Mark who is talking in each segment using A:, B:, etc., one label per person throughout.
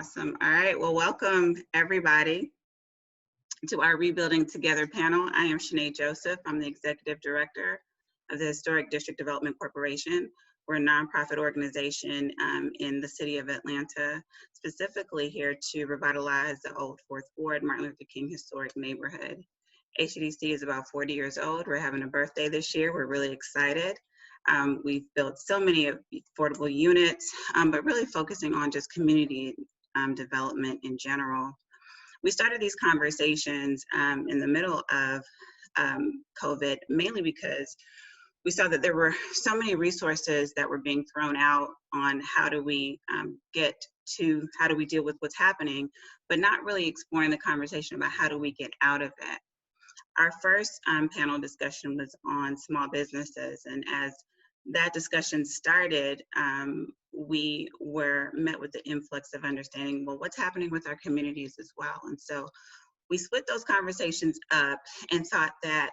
A: Awesome. All right. Well, welcome everybody to our Rebuilding Together panel. I am Cheneé Joseph. I'm the Executive Director of the Historic District Development Corporation. We're a nonprofit organization in the city of Atlanta, specifically here to revitalize the old Fourth Ward Martin Luther King historic neighborhood. HDDC is about 40 years old. We're having a birthday this year. We're really excited. We've built so many affordable units, but really focusing on just community development in general. We started these conversations in the middle of COVID, mainly because we saw that there were so many resources that were being thrown out on how do we deal with what's happening, but not really exploring the conversation about how do we get out of it. Our first panel discussion was on small businesses, and as that discussion started, we were met with the influx of understanding, well, what's happening with our communities as well. And so we split those conversations up and thought that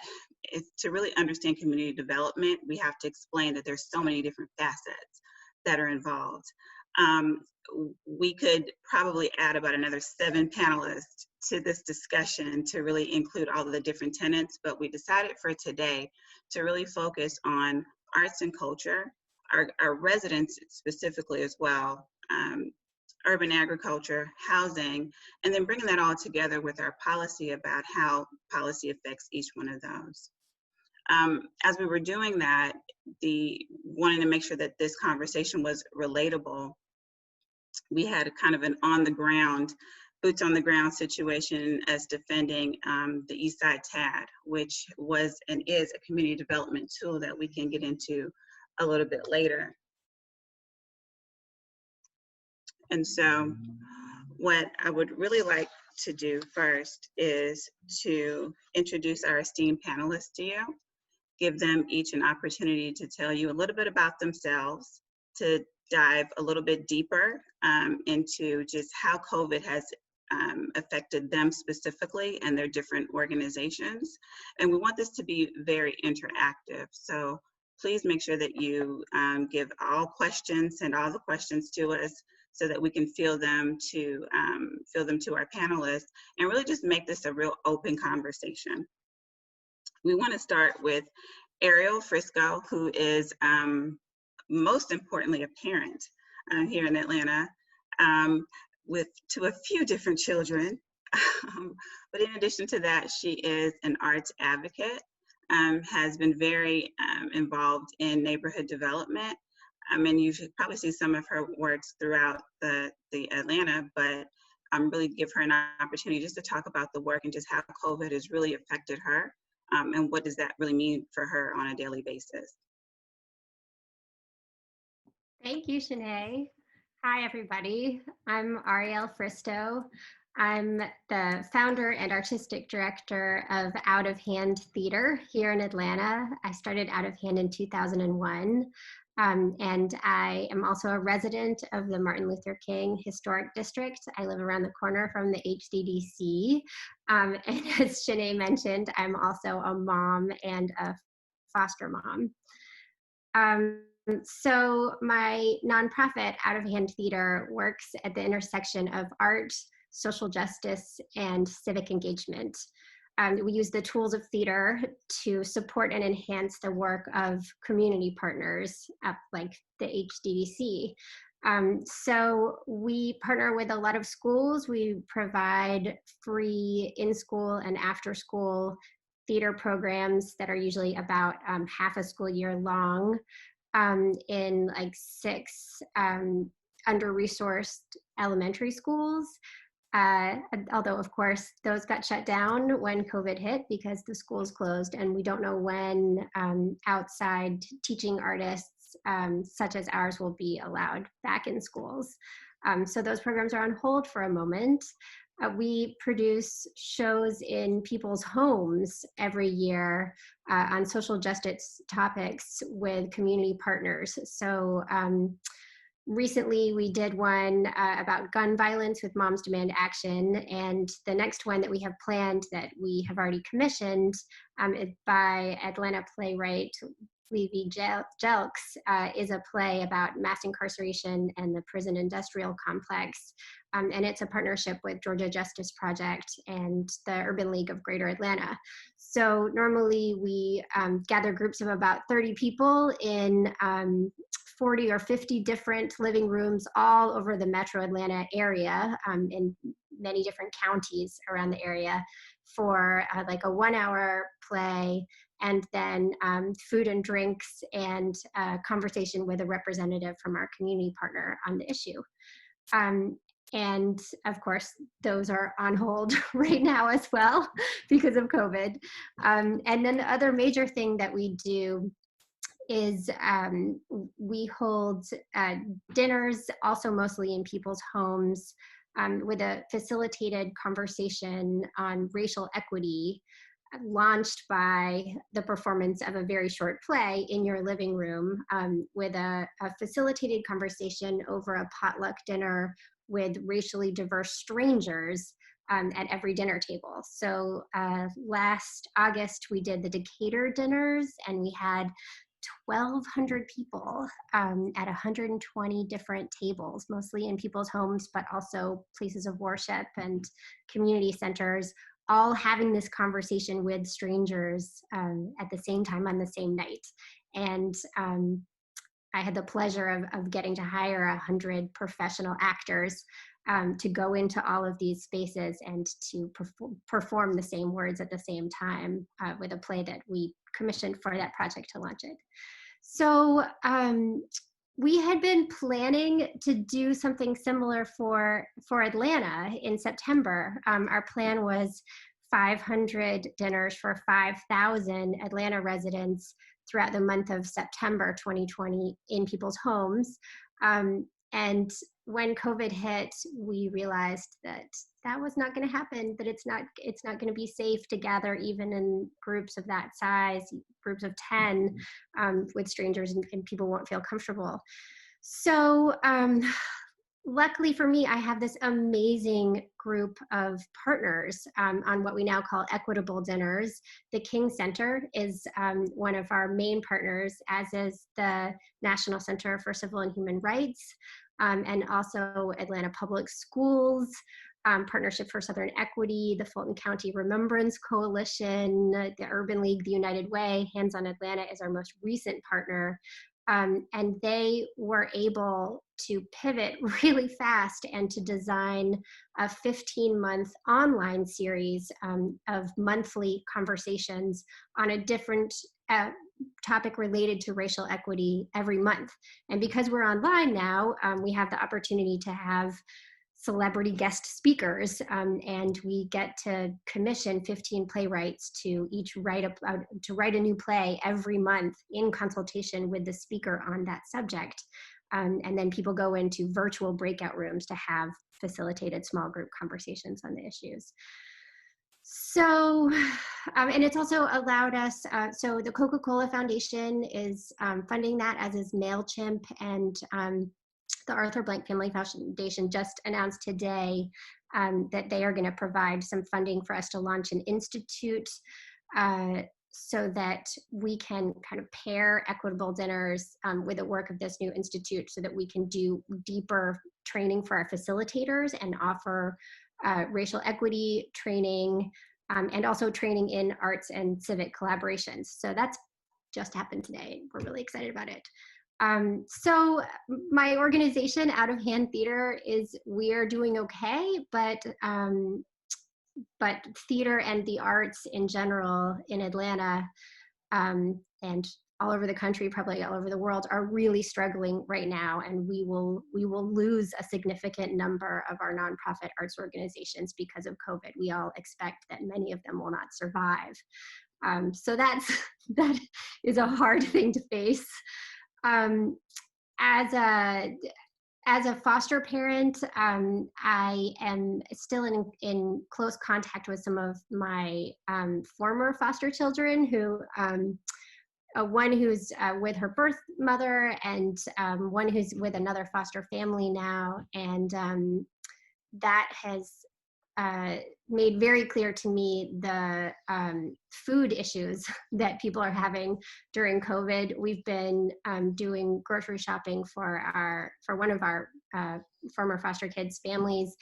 A: to really understand community development, we have to explain that there's so many different facets that are involved. We could probably add about another 7 panelists to this discussion to really include all of the different tenets, but we decided for today to really focus on arts and culture, our residents specifically as well, urban agriculture, housing, and then bringing that all together with our policy about how policy affects each one of those. As we were doing that, wanting to make sure that this conversation was relatable, we had kind of an boots on the ground situation as defending the Eastside TAD, which was and is a community development tool that we can get into a little bit later. And so what I would really like to do first is to introduce our esteemed panelists to you, give them each an opportunity to tell you a little bit about themselves, to dive a little bit deeper into just how COVID has affected them specifically and their different organizations. And we want this to be very interactive. So please make sure that you give all questions, send all the questions to us so that we can field them to our panelists and really just make this a real open conversation. We want to start with Ariel Fristoe, who is most importantly a parent here in Atlanta, to a few different children. But in addition to that, she is an arts advocate, has been very involved in neighborhood development. And you should probably see some of her works throughout the Atlanta, but really give her an opportunity just to talk about the work and just how COVID has really affected her, and what does that really mean for her on a daily basis.
B: Thank you, Cheneé. Hi, everybody. I'm Ariel Fristoe. I'm the founder and artistic director of Out of Hand Theater here in Atlanta. I started Out of Hand in 2001. And I am also a resident of the Martin Luther King Historic District. I live around the corner from the HDDC. And as Cheneé mentioned, I'm also a mom and a foster mom. So my nonprofit, Out of Hand Theater, works at the intersection of art, social justice, and civic engagement. We use the tools of theater to support and enhance the work of community partners like the HDDC. So we partner with a lot of schools. We provide free in-school and after-school theater programs that are usually about half a school year long in like 6 under-resourced elementary schools. Although, of course, those got shut down when COVID hit because the schools closed, and we don't know when outside teaching artists such as ours will be allowed back in schools. So those programs are on hold for a moment. We produce shows in people's homes every year on social justice topics with community partners. So recently, we did one about gun violence with Moms Demand Action, and the next one that we have planned that we have already commissioned is by Atlanta playwright Levy Jelks is a play about mass incarceration and the prison industrial complex. And it's a partnership with Georgia Justice Project and the Urban League of Greater Atlanta. So normally we gather groups of about 30 people in 40 or 50 different living rooms all over the metro Atlanta area, in many different counties around the area, for like a 1-hour play, and then food and drinks and conversation with a representative from our community partner on the issue. And of course, those are on hold right now as well because of COVID. And then the other major thing that we do is we hold dinners, also mostly in people's homes, with a facilitated conversation on racial equity, launched by the performance of a very short play in your living room, with a facilitated conversation over a potluck dinner with racially diverse strangers at every dinner table. So last August, we did the Decatur dinners, and we had 1,200 people at 120 different tables, mostly in people's homes, but also places of worship and community centers, all having this conversation with strangers at the same time on the same night. And I had the pleasure of getting to hire 100 professional actors to go into all of these spaces and to perform the same words at the same time with a play that we commissioned for that project to launch it. So we had been planning to do something similar for Atlanta in September. Our plan was 500 dinners for 5,000 Atlanta residents throughout the month of September 2020 in people's homes. And when COVID hit, we realized that that was not going to happen, that it's not going to be safe to gather even in groups of that size, groups of 10 with strangers, and people won't feel comfortable. So luckily for me, I have this amazing group of partners on what we now call equitable dinners. The King Center is one of our main partners, as is the National Center for Civil and Human Rights, and also Atlanta Public Schools, Partnership for Southern Equity, the Fulton County Remembrance Coalition, the Urban League, the United Way. Hands on Atlanta is our most recent partner. And they were able to pivot really fast and to design a 15-month online series of monthly conversations on a different topic related to racial equity every month. And because we're online now, we have the opportunity to have celebrity guest speakers, and we get to commission 15 playwrights to each write a new play every month in consultation with the speaker on that subject. And then people go into virtual breakout rooms to have facilitated small group conversations on the issues. So, and it's also allowed us, so the Coca-Cola Foundation is funding that, as is MailChimp, and the Arthur Blank Family Foundation just announced today that they are going to provide some funding for us to launch an institute so that we can kind of pair equitable dinners with the work of this new institute, so that we can do deeper training for our facilitators and offer racial equity training, and also training in arts and civic collaborations. So that's just happened today. We're really excited about it. So my organization, Out of Hand Theater, we're doing okay, but theater and the arts in general in Atlanta and all over the country, probably all over the world, are really struggling right now, and we will lose a significant number of our nonprofit arts organizations because of COVID. We all expect that many of them will not survive. So that is a hard thing to face. As a foster parent, I am still in close contact with some of my former foster children, who one who's with her birth mother, and one who's with another foster family now, and that has made very clear to me the food issues that people are having during COVID. We've been doing grocery shopping for one of our former foster kids' families,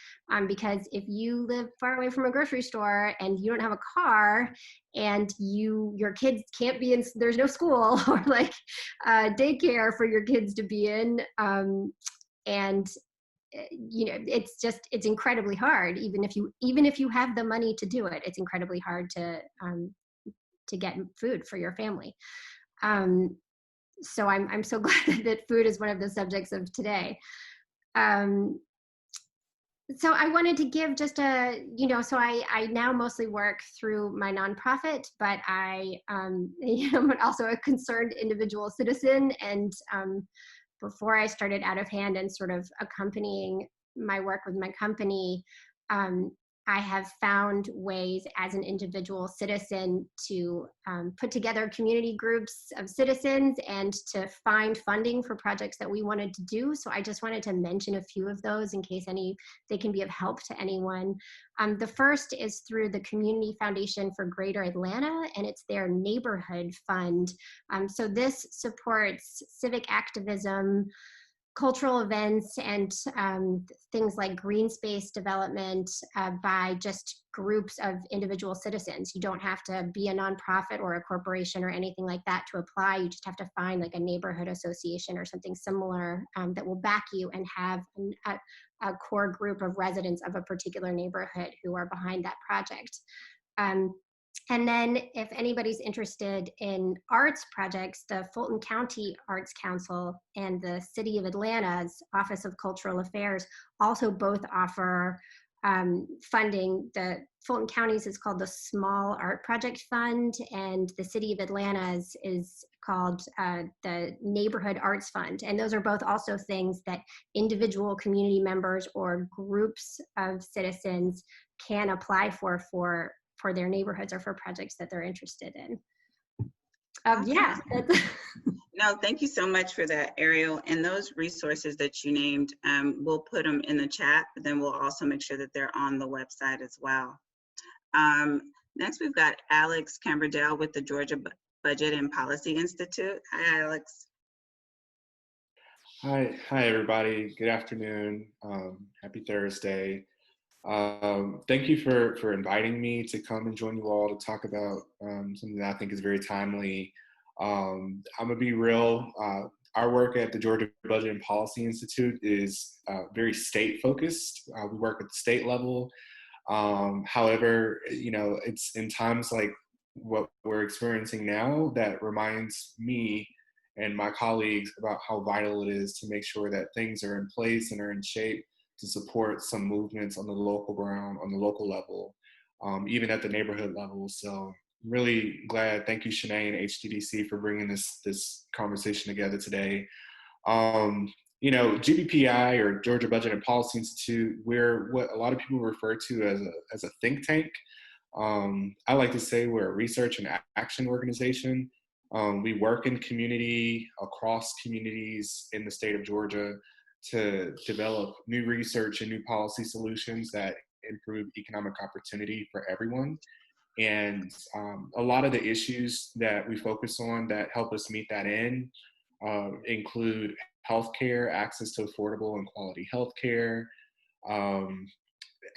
B: because if you live far away from a grocery store and you don't have a car, and your kids can't be in, there's no school or like daycare for your kids to be in, and it's incredibly hard. Even if you have the money to do it, it's incredibly hard to get food for your family. So I'm so glad that food is one of the subjects of today. So I wanted to give just so I now mostly work through my nonprofit, but I am also a concerned individual citizen. And before I started Out of Hand and sort of accompanying my work with my company, I have found ways as an individual citizen to put together community groups of citizens and to find funding for projects that we wanted to do. So I just wanted to mention a few of those in case they can be of help to anyone. The first is through the Community Foundation for Greater Atlanta, and it's their neighborhood fund. So this supports civic activism, cultural events, and things like green space development by just groups of individual citizens. You don't have to be a nonprofit or a corporation or anything like that to apply. You just have to find like a neighborhood association or something similar that will back you and have a core group of residents of a particular neighborhood who are behind that project. And then if anybody's interested in arts projects, the Fulton County Arts Council and the City of Atlanta's Office of Cultural Affairs also both offer funding. The Fulton County's is called the Small Art Project Fund, and the City of Atlanta's is called the Neighborhood Arts Fund. And those are both also things that individual community members or groups of citizens can apply for their neighborhoods or for projects that they're interested in. Yeah.
A: No, thank you so much for that, Ariel. And those resources that you named, we'll put them in the chat, but then we'll also make sure that they're on the website as well. Next, we've got Alex Camardelle with the Georgia Budget and Policy Institute. Hi, Alex.
C: Hi, everybody. Good afternoon. Happy Thursday. Thank you for inviting me to come and join you all to talk about something that I think is very timely. I'm gonna be real. Our work at the Georgia Budget and Policy Institute is very state focused. We work at the state level. However, it's in times like what we're experiencing now that reminds me and my colleagues about how vital it is to make sure that things are in place and are in shape to support some movements on the local ground, on the local level, even at the neighborhood level. So really glad, thank you Cheneé and HTDC for bringing this conversation together today. GBPI, or Georgia Budget and Policy Institute, we're what a lot of people refer to as a think tank. I like to say we're a research and action organization. We work in community, across communities in the state of Georgia, to develop new research and new policy solutions that improve economic opportunity for everyone. And a lot of the issues that we focus on that help us meet that end include healthcare, access to affordable and quality healthcare,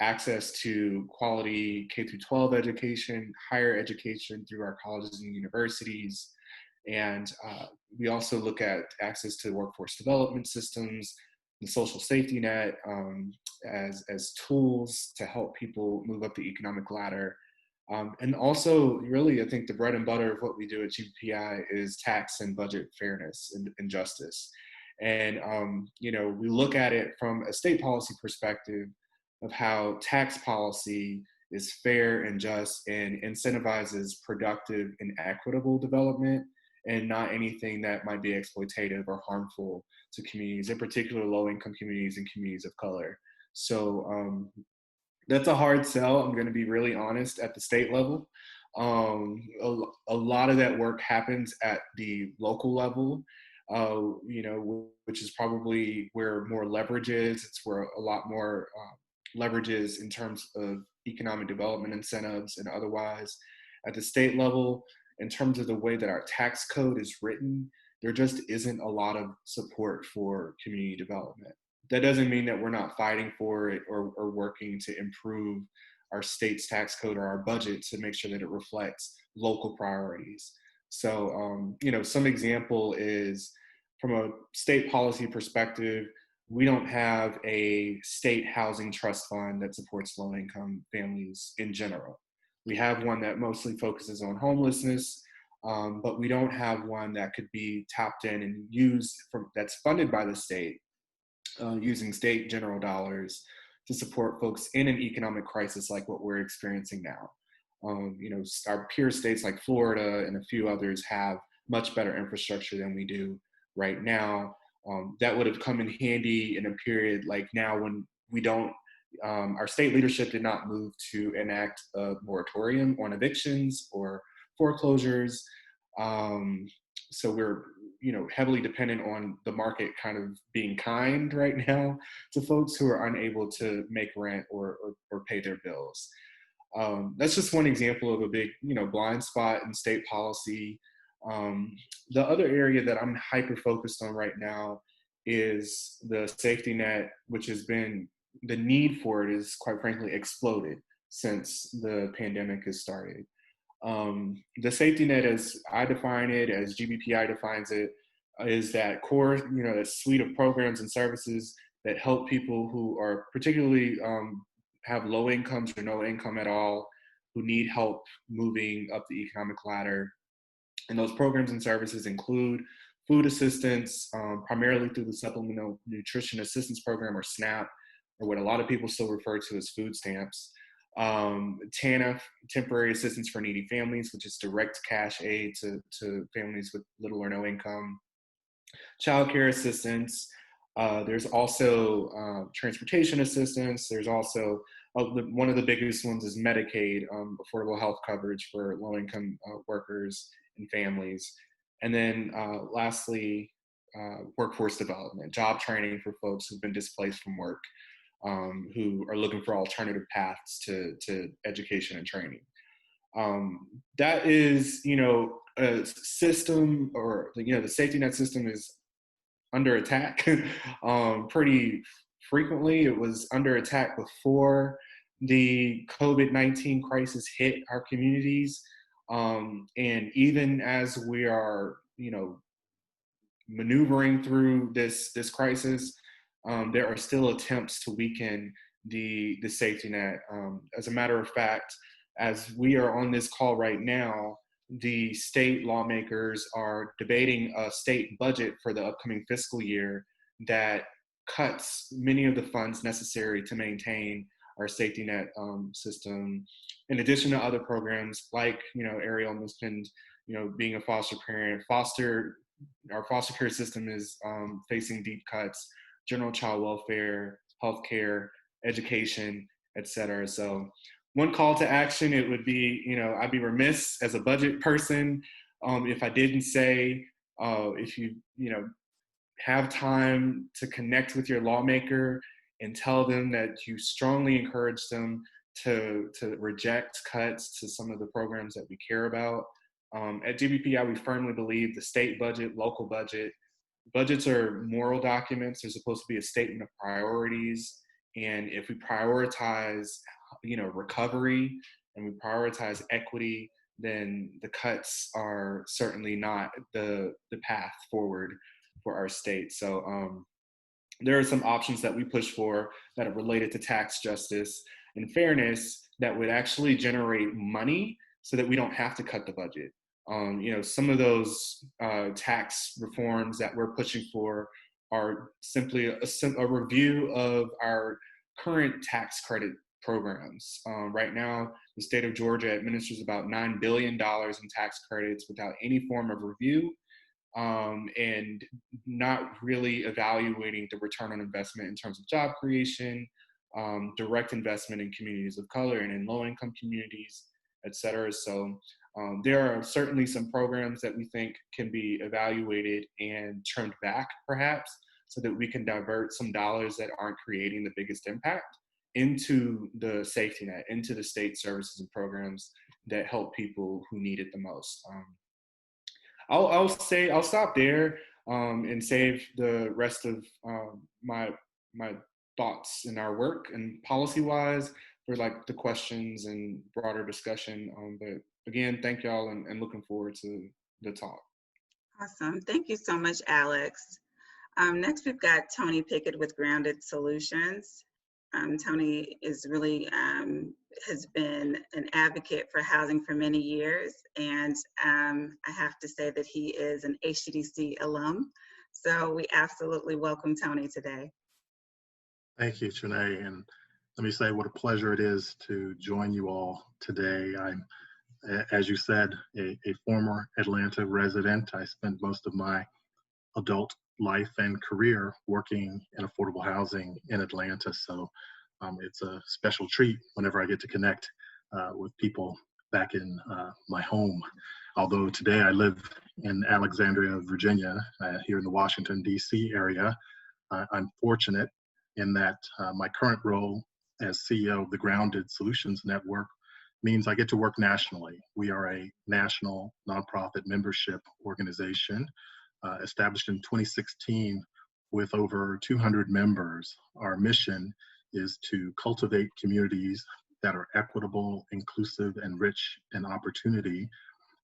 C: access to quality K-12 education, higher education through our colleges and universities. And we also look at access to workforce development systems, the social safety net, as tools to help people move up the economic ladder. And also, really, I think the bread and butter of what we do at GBPI is tax and budget fairness and justice. And, we look at it from a state policy perspective of how tax policy is fair and just and incentivizes productive and equitable development, and not anything that might be exploitative or harmful to communities, in particular low-income communities and communities of color. So that's a hard sell. I'm going to be really honest at the state level. A lot of that work happens at the local level, which is probably where more leverage is. It's where a lot more leverages in terms of economic development incentives and otherwise. At the state level, in terms of the way that our tax code is written, there just isn't a lot of support for community development. That doesn't mean that we're not fighting for it or working to improve our state's tax code or our budget to make sure that it reflects local priorities. So, some example is from a state policy perspective, we don't have a state housing trust fund that supports low-income families in general. We have one that mostly focuses on homelessness, but we don't have one that could be tapped in and used that's funded by the state, using state general dollars to support folks in an economic crisis like what we're experiencing now. Our peer states like Florida and a few others have much better infrastructure than we do right now. That would have come in handy in a period like now when we don't, our state leadership did not move to enact a moratorium on evictions or foreclosures. So we're, heavily dependent on the market kind of being kind right now to folks who are unable to make rent or pay their bills. That's just one example of a big, blind spot in state policy. The other area that I'm hyper focused on right now is the safety net, which has been, the need for it is quite frankly exploded since the pandemic has started. The safety net, as I define it, as GBPI defines it, is that core, that suite of programs and services that help people who are particularly have low incomes or no income at all, who need help moving up the economic ladder. And those programs and services include food assistance, primarily through the Supplemental Nutrition Assistance Program, or SNAP, or what a lot of people still refer to as food stamps. TANF, Temporary Assistance for Needy Families, which is direct cash aid to families with little or no income. Child care assistance. There's also transportation assistance. There's also, one of the biggest ones is Medicaid, affordable health coverage for low-income workers and families. And then lastly, workforce development, job training for folks who've been displaced from work, who are looking for alternative paths to education and training. That is, a system, or the safety net system is under attack pretty frequently. It was under attack before the COVID-19 crisis hit our communities. And even as we are, maneuvering through this crisis, there are still attempts to weaken the safety net. As a matter of fact, as we are on this call right now, the state lawmakers are debating a state budget for the upcoming fiscal year that cuts many of the funds necessary to maintain our safety net system, in addition to other programs like, Ariel mentioned, being a foster parent. Our foster care system is facing deep cuts, general child welfare, healthcare, education, et cetera. So one call to action, it would be, I'd be remiss as a budget person if I didn't say, if you, have time to connect with your lawmaker and tell them that you strongly encourage them to reject cuts to some of the programs that we care about. At GBPI, we firmly believe the state budget, local budget, budgets are moral documents. They're supposed to be a statement of priorities. And if we prioritize, recovery, and we prioritize equity, then the cuts are certainly not the path forward for our state. So there are some options that we push for that are related to tax justice and fairness that would actually generate money so that we don't have to cut the budget. Some of those tax reforms that we're pushing for are simply a review of our current tax credit programs. Right now, the state of Georgia administers about $9 billion in tax credits without any form of review, and not really evaluating the return on investment in terms of job creation, direct investment in communities of color and in low-income communities, et cetera. So there are certainly some programs that we think can be evaluated and turned back, perhaps, so that we can divert some dollars that aren't creating the biggest impact. into the safety net, into the state services and programs that help people who need it the most. I'll stop there and save the rest of my thoughts in our work and policy wise for like the questions and broader discussion. But again, thank y'all and looking forward to the talk.
A: Awesome. Thank you so much, Alex. Next, we've got Tony Pickett with Grounded Solutions. Tony is really has been an advocate for housing for many years, and I have to say that he is an HTDC alum. So we absolutely welcome Tony today.
D: Thank you, Cheneé, and let me say what a pleasure it is to join you all today. I'm, as you said, a former Atlanta resident. I spent most of my adult life and career working in affordable housing in Atlanta, so it's a special treat whenever I get to connect with people back in my home. Although today I live in Alexandria, Virginia, here in the Washington, D.C. area, I'm fortunate in that my current role as CEO of the Grounded Solutions Network means I get to work nationally. We are a national nonprofit membership organization established in 2016 with over 200 members. Our mission is to cultivate communities that are equitable, inclusive, and rich in opportunity.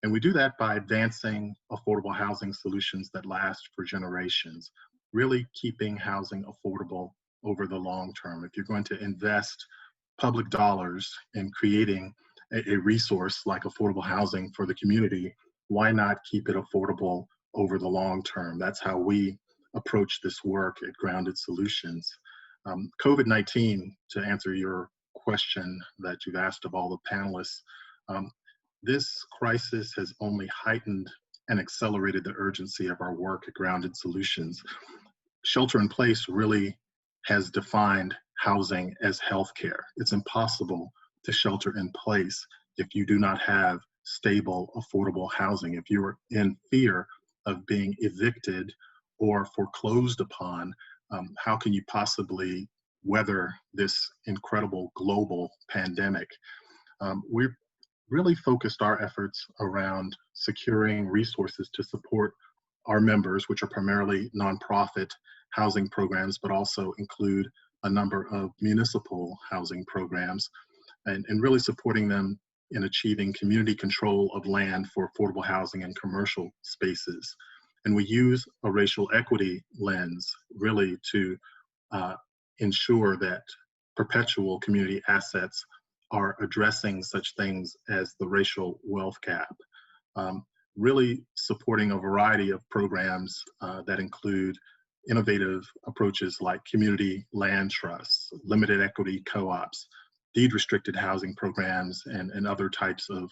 D: And we do that by advancing affordable housing solutions that last for generations, really keeping housing affordable over the long term. If you're going to invest public dollars in creating a resource like affordable housing for the community, why not keep it affordable over the long term? That's how we approach this work at Grounded Solutions. COVID-19, to answer your question that you've asked of all the panelists, this crisis has only heightened and accelerated the urgency of our work at Grounded Solutions. Shelter in place really has defined housing as healthcare. It's impossible to shelter in place if you do not have stable, affordable housing. If you are in fear of being evicted or foreclosed upon, how can you possibly weather this incredible global pandemic? We've really focused our efforts around securing resources to support our members, which are primarily nonprofit housing programs, but also include a number of municipal housing programs, and really supporting them in achieving community control of land for affordable housing and commercial spaces. And we use a racial equity lens really to ensure that perpetual community assets are addressing such things as the racial wealth gap. Really supporting a variety of programs that include innovative approaches like community land trusts, limited equity co-ops, deed-restricted housing programs, and other types of,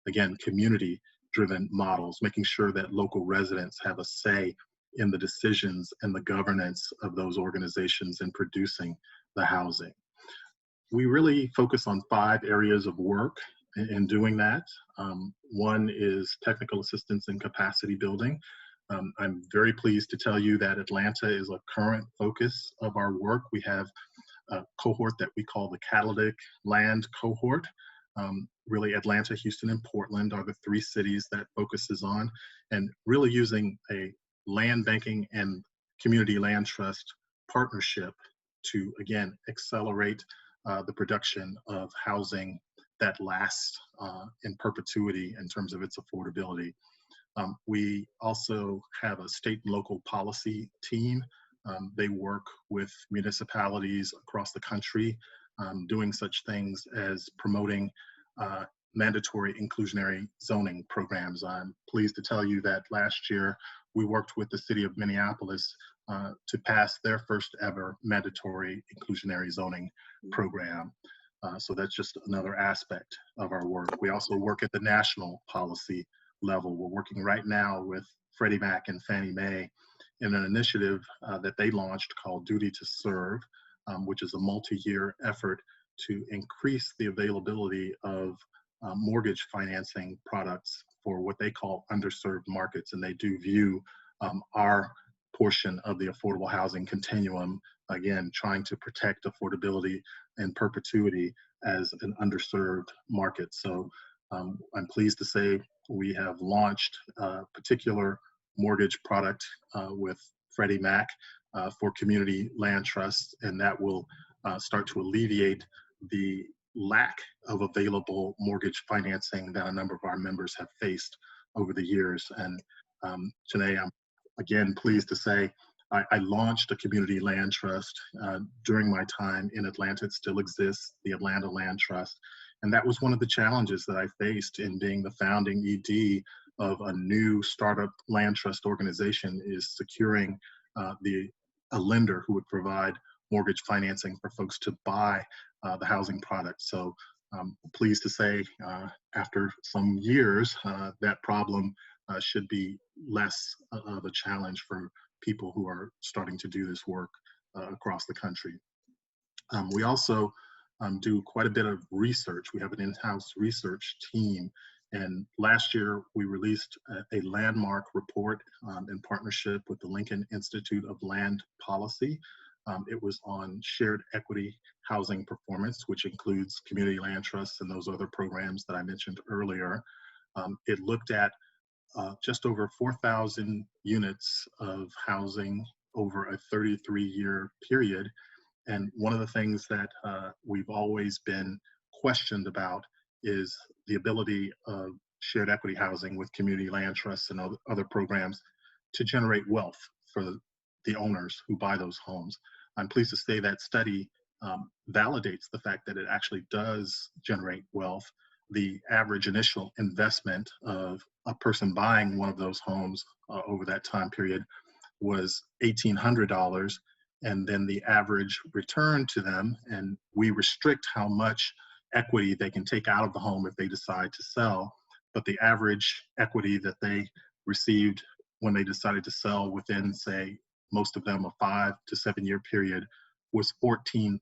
D: again, community-driven models, making sure that local residents have a say in the decisions and the governance of those organizations in producing the housing. We really focus on 5 areas of work in doing that. One is technical assistance and capacity building. I'm very pleased to tell you that Atlanta is a current focus of our work. We have a cohort that we call the catalytic land cohort. Really Atlanta, Houston, and Portland are the 3 cities that focuses on, and really using a land banking and community land trust partnership to, again, accelerate the production of housing that lasts in perpetuity in terms of its affordability. We also have a state and local policy team. They work with municipalities across the country, doing such things as promoting mandatory inclusionary zoning programs. I'm pleased to tell you that last year we worked with the city of Minneapolis to pass their first ever mandatory inclusionary zoning program. So that's just another aspect of our work. We also work at the national policy level. We're working right now with Freddie Mac and Fannie Mae in an initiative that they launched called Duty to Serve, which is a multi-year effort to increase the availability of mortgage financing products for what they call underserved markets. And they do view our portion of the affordable housing continuum again, trying to protect affordability and perpetuity as an underserved market. So I'm pleased to say we have launched a particular mortgage product with Freddie Mac for community land trusts, and that will start to alleviate the lack of available mortgage financing that a number of our members have faced over the years. And Cheneé, I'm again pleased to say I launched a community land trust during my time in Atlanta. It still exists, the Atlanta Land Trust. And that was one of the challenges that I faced in being the founding ED of a new startup land trust organization, is securing a lender who would provide mortgage financing for folks to buy the housing product. So I'm pleased to say after some years, that problem should be less of a challenge for people who are starting to do this work across the country. We also do quite a bit of research. We have an in-house research team, and last year we released a landmark report in partnership with the Lincoln Institute of Land Policy. It was on shared equity housing performance, which includes community land trusts and those other programs that I mentioned earlier. It looked at just over 4,000 units of housing over a 33-year period. And one of the things that we've always been questioned about is the ability of shared equity housing with community land trusts and other programs to generate wealth for the owners who buy those homes. I'm pleased to say that study validates the fact that it actually does generate wealth. The average initial investment of a person buying one of those homes over that time period was $1,800, and then the average return to them, and we restrict how much equity they can take out of the home if they decide to sell, but the average equity that they received when they decided to sell within, say, most of them a 5 to 7 year period was $14,000.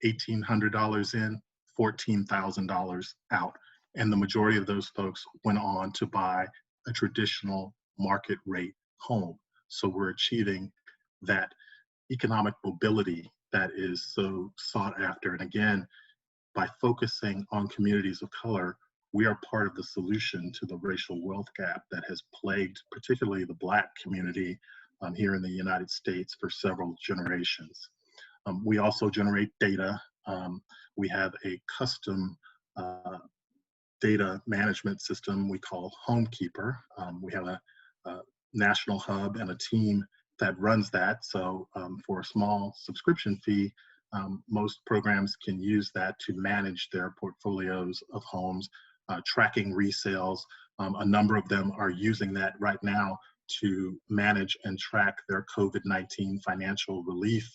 D: $1,800 in, $14,000 out. And the majority of those folks went on to buy a traditional market rate home. So we're achieving that economic mobility that is so sought after. And again, by focusing on communities of color, we are part of the solution to the racial wealth gap that has plagued particularly the Black community here in the United States for several generations. We also generate data. We have a custom data management system we call Homekeeper. We have a national hub and a team that runs that. So for a small subscription fee, most programs can use that to manage their portfolios of homes, tracking resales. A number of them are using that right now to manage and track their COVID-19 financial relief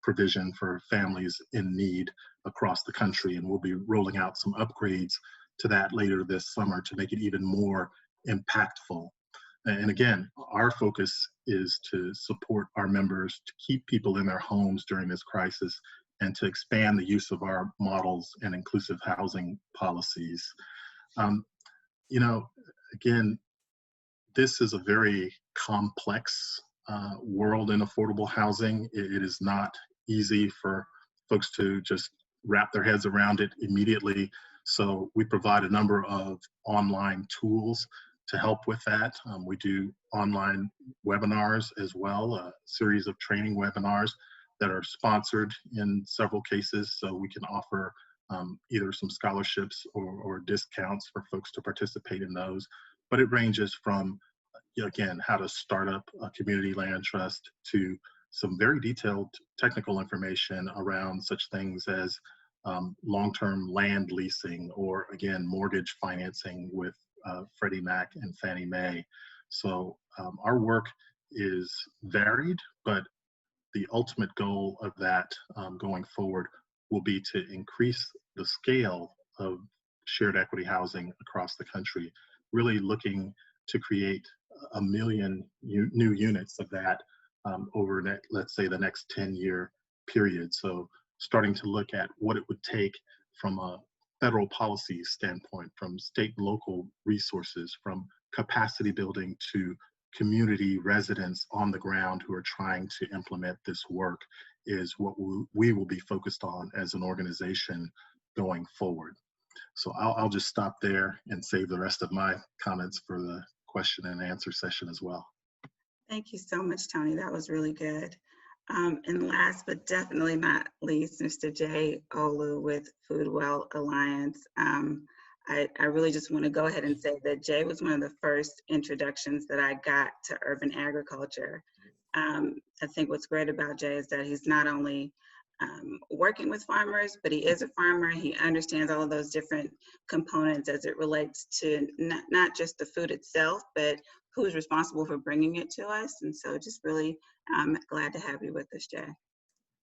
D: provision for families in need across the country. And we'll be rolling out some upgrades to that later this summer to make it even more impactful. And again, our focus is to support our members to keep people in their homes during this crisis and to expand the use of our models and inclusive housing policies. You know, again, this is a very complex world in affordable housing. It is not easy for folks to just wrap their heads around it immediately. So we provide a number of online tools to help with that. We do online webinars as well, a series of training webinars that are sponsored in several cases, so we can offer either some scholarships or discounts for folks to participate in those. But it ranges from, again, how to start up a community land trust to some very detailed technical information around such things as long-term land leasing, or again, mortgage financing with Freddie Mac and Fannie Mae. So our work is varied, but the ultimate goal of that going forward will be to increase the scale of shared equity housing across the country, really looking to create 1 million new units of that over, let's say, the next 10-year period. So starting to look at what it would take from a federal policy standpoint, from state and local resources, from capacity building to community residents on the ground who are trying to implement this work is what we will be focused on as an organization going forward. So I'll just stop there and save the rest of my comments for the question and answer session as well.
A: Thank you so much, Tony. That was really good. And last but definitely not least, Mr. J. Olu with Food Well Alliance. I really just want to go ahead and say that Jay was one of the first introductions that I got to urban agriculture. I think what's great about Jay is that he's not only working with farmers, but he is a farmer. He understands all of those different components as it relates to not just the food itself, but who's responsible for bringing it to us. And so just really glad to have you with us, Jay.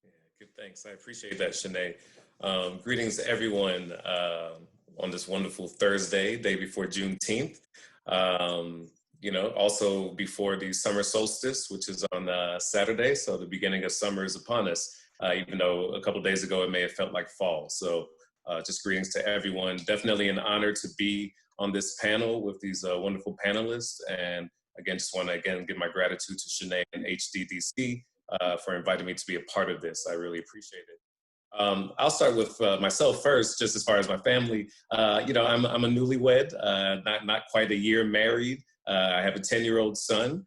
E: Yeah, good, thanks. I appreciate that, Cheneé. Greetings to everyone on this wonderful Thursday, day before Juneteenth. You know, also before the summer solstice, which is on Saturday. So the beginning of summer is upon us, even though a couple of days ago it may have felt like fall. So just greetings to everyone. Definitely an honor to be on this panel with these wonderful panelists. And again, just want to give my gratitude to Cheneé and HDDC for inviting me to be a part of this. I really appreciate it. I'll start with myself first, just as far as my family. You know, I'm a newlywed, not quite a year married. I have a 10-year-old son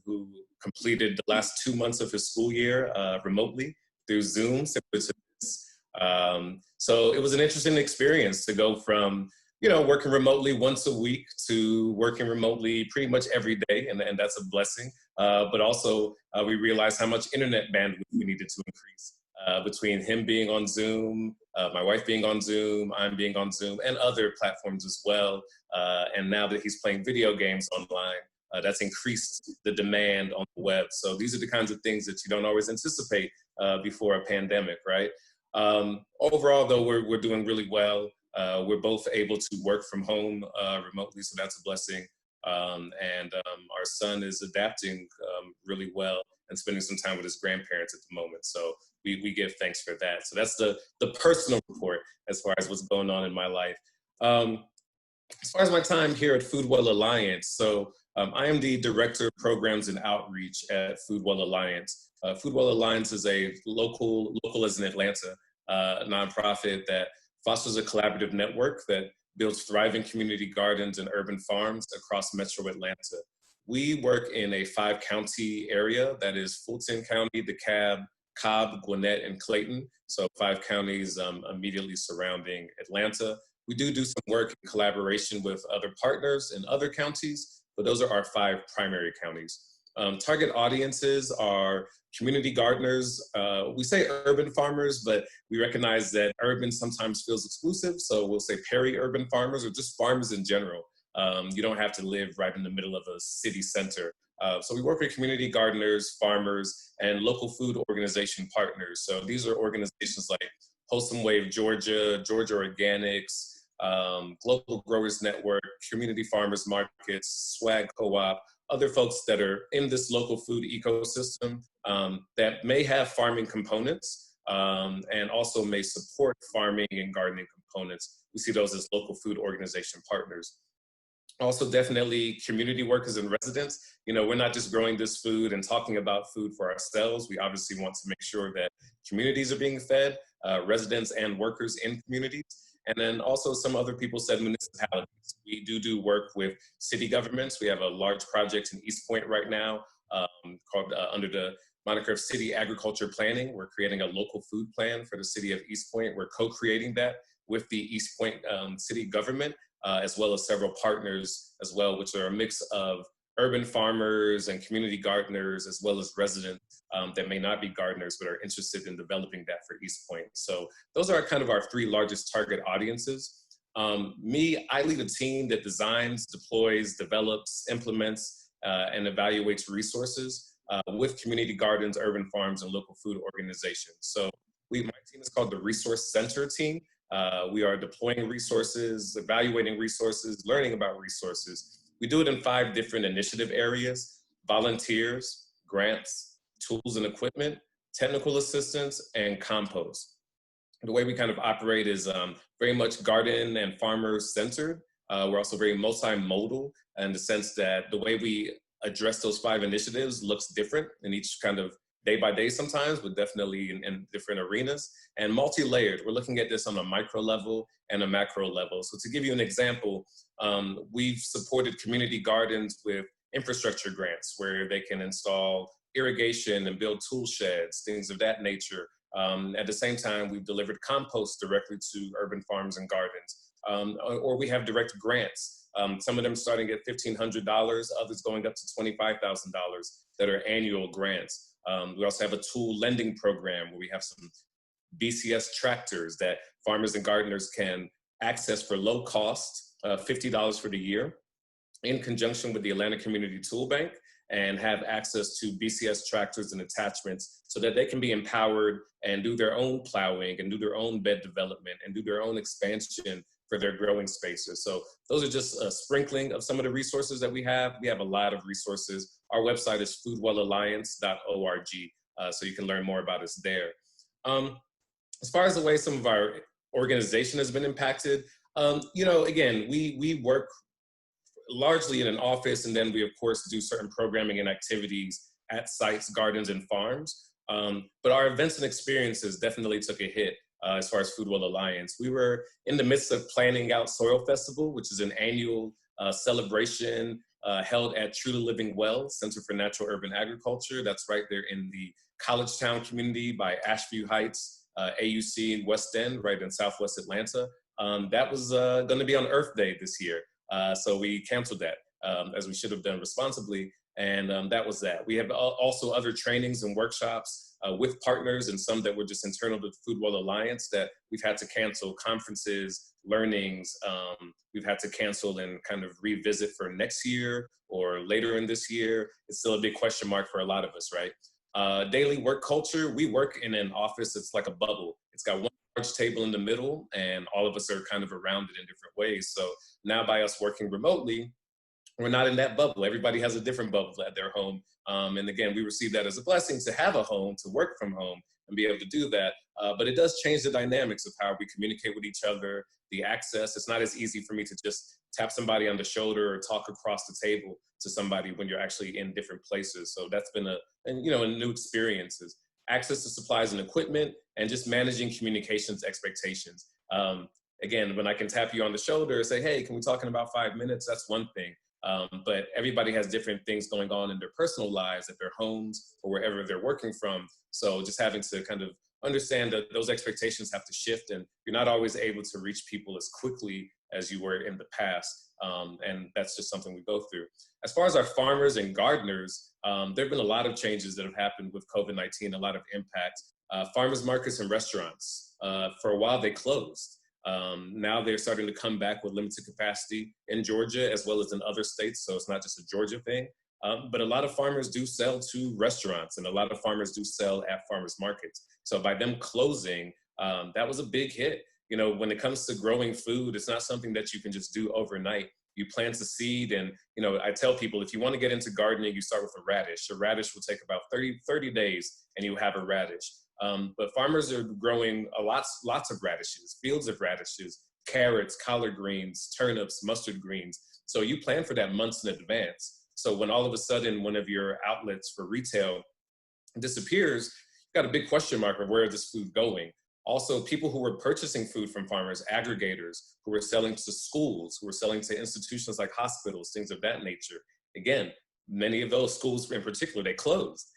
E: who completed the last 2 months of his school year remotely through Zoom. So it was an interesting experience to go from, you know, working remotely once a week to working remotely pretty much every day, and that's a blessing. But also, we realized how much internet bandwidth we needed to increase between him being on Zoom, my wife being on Zoom, I'm being on Zoom, and other platforms as well. And now that he's playing video games online, that's increased the demand on the web. So these are the kinds of things that you don't always anticipate before a pandemic, right? Overall, though, we're doing really well. We're both able to work from home remotely, so that's a blessing. And our son is adapting really well and spending some time with his grandparents at the moment. So we give thanks for that. So that's the personal report as far as what's going on in my life. As far as my time here at Food Well Alliance, so I am the Director of Programs and Outreach at Food Well Alliance. Food Well Alliance is a local as in Atlanta, nonprofit that fosters a collaborative network that builds thriving community gardens and urban farms across Metro Atlanta. We work in a 5-county area that is Fulton County, DeKalb, Cobb, Gwinnett, and Clayton. So 5 counties immediately surrounding Atlanta. We do some work in collaboration with other partners in other counties, but those are our 5 primary counties. Target audiences are community gardeners. We say urban farmers, but we recognize that urban sometimes feels exclusive. So we'll say peri-urban farmers or just farmers in general. You don't have to live right in the middle of a city center. So we work with community gardeners, farmers, and local food organization partners. So these are organizations like Wholesome Wave Georgia, Georgia Organics, Global Growers Network, Community Farmers Markets, Swag Co-op, other folks that are in this local food ecosystem that may have farming components and also may support farming and gardening components. We see those as local food organization partners. Also, definitely community workers and residents. You know, we're not just growing this food and talking about food for ourselves. We obviously want to make sure that communities are being fed, residents and workers in communities. And then also some other people said municipalities. We do work with city governments. We have a large project in East Point right now called under the moniker of City Agriculture Planning. We're creating a local food plan for the city of East Point. We're co-creating that with the East Point city government, as well as several partners as well, which are a mix of urban farmers and community gardeners, as well as residents that may not be gardeners, but are interested in developing that for East Point. So those are kind of our 3 largest target audiences. I lead a team that designs, deploys, develops, implements, and evaluates resources with community gardens, urban farms, and local food organizations. So my team is called the Resource Center team. We are deploying resources, evaluating resources, learning about resources. We do it in 5 different initiative areas: volunteers, grants, tools and equipment, technical assistance, and compost. The way we kind of operate is very much garden and farmer centered. We're also very multimodal in the sense that the way we address those 5 initiatives looks different in each kind of day by day sometimes, but definitely in different arenas, and multi-layered. We're looking at this on a micro level and a macro level. So to give you an example, we've supported community gardens with infrastructure grants where they can install irrigation and build tool sheds, things of that nature. At the same time, we've delivered compost directly to urban farms and gardens, or we have direct grants. Some of them starting at $1,500, others going up to $25,000 that are annual grants. We also have a tool lending program where we have some BCS tractors that farmers and gardeners can access for low cost, $50 for the year, in conjunction with the Atlanta Community Tool Bank, and have access to BCS tractors and attachments so that they can be empowered and do their own plowing and do their own bed development and do their own expansion for their growing spaces. So those are just a sprinkling of some of the resources that we have. We have a lot of resources. Our website is foodwellalliance.org, so you can learn more about us there. As far as the way some of our organization has been impacted, again, we work largely in an office, and then we of course do certain programming and activities at sites, gardens, and farms. But our events and experiences definitely took a hit as far as Food Well Alliance. We were in the midst of planning out Soil Festival, which is an annual celebration held at True to Living Well Center for Natural Urban Agriculture. That's right there in the College Town community by Ashview Heights, AUC in West End, right in Southwest Atlanta. That was going to be on Earth Day this year. So we canceled that, as we should have done responsibly. And that was that. We have also other trainings and workshops with partners, and some that were just internal to Food Well Alliance that we've had to cancel, conferences, learnings, we've had to cancel and kind of revisit for next year or later in this year. It's still a big question mark for a lot of us, right? Daily work culture, we work in an office that's like a bubble. It's got one large table in the middle, and all of us are kind of around it in different ways. So now by us working remotely, we're not in that bubble. Everybody has a different bubble at their home. And again, we receive that as a blessing to have a home, to work from home and be able to do that. But it does change the dynamics of how we communicate with each other, the access. It's not as easy for me to just tap somebody on the shoulder or talk across the table to somebody when you're actually in different places. So that's been a new experiences. Access to supplies and equipment, and just managing communications expectations. Again, when I can tap you on the shoulder and say, hey, can we talk in about 5 minutes? That's one thing. But everybody has different things going on in their personal lives, at their homes, or wherever they're working from. So just having to kind of understand that those expectations have to shift, and you're not always able to reach people as quickly as you were in the past. And that's just something we go through. As far as our farmers and gardeners, there have been a lot of changes that have happened with COVID-19, a lot of impact. Farmers markets and restaurants, for a while they closed. Now they're starting to come back with limited capacity in Georgia as well as in other states. So it's not just a Georgia thing. But a lot of farmers do sell to restaurants, and a lot of farmers do sell at farmers markets. So by them closing, that was a big hit. When it comes to growing food, it's not something that you can just do overnight. You plant the seed, and I tell people, if you want to get into gardening, you start with a radish. A radish will take about 30 days, and you have a radish. But farmers are growing lots of radishes, fields of radishes, carrots, collard greens, turnips, mustard greens. So you plan for that months in advance. So when all of a sudden one of your outlets for retail disappears, you've got a big question mark of where is this food going? Also, people who were purchasing food from farmers, aggregators, who were selling to schools, who were selling to institutions like hospitals, things of that nature. Again, many of those schools in particular, they closed.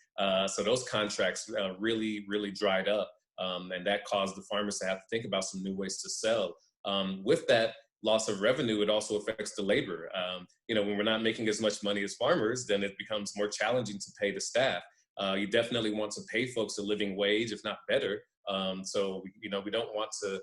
E: So those contracts really, really dried up. And that caused the farmers to have to think about some new ways to sell. With that loss of revenue, it also affects the labor. When we're not making as much money as farmers, then it becomes more challenging to pay the staff. You definitely want to pay folks a living wage, if not better. So we don't want to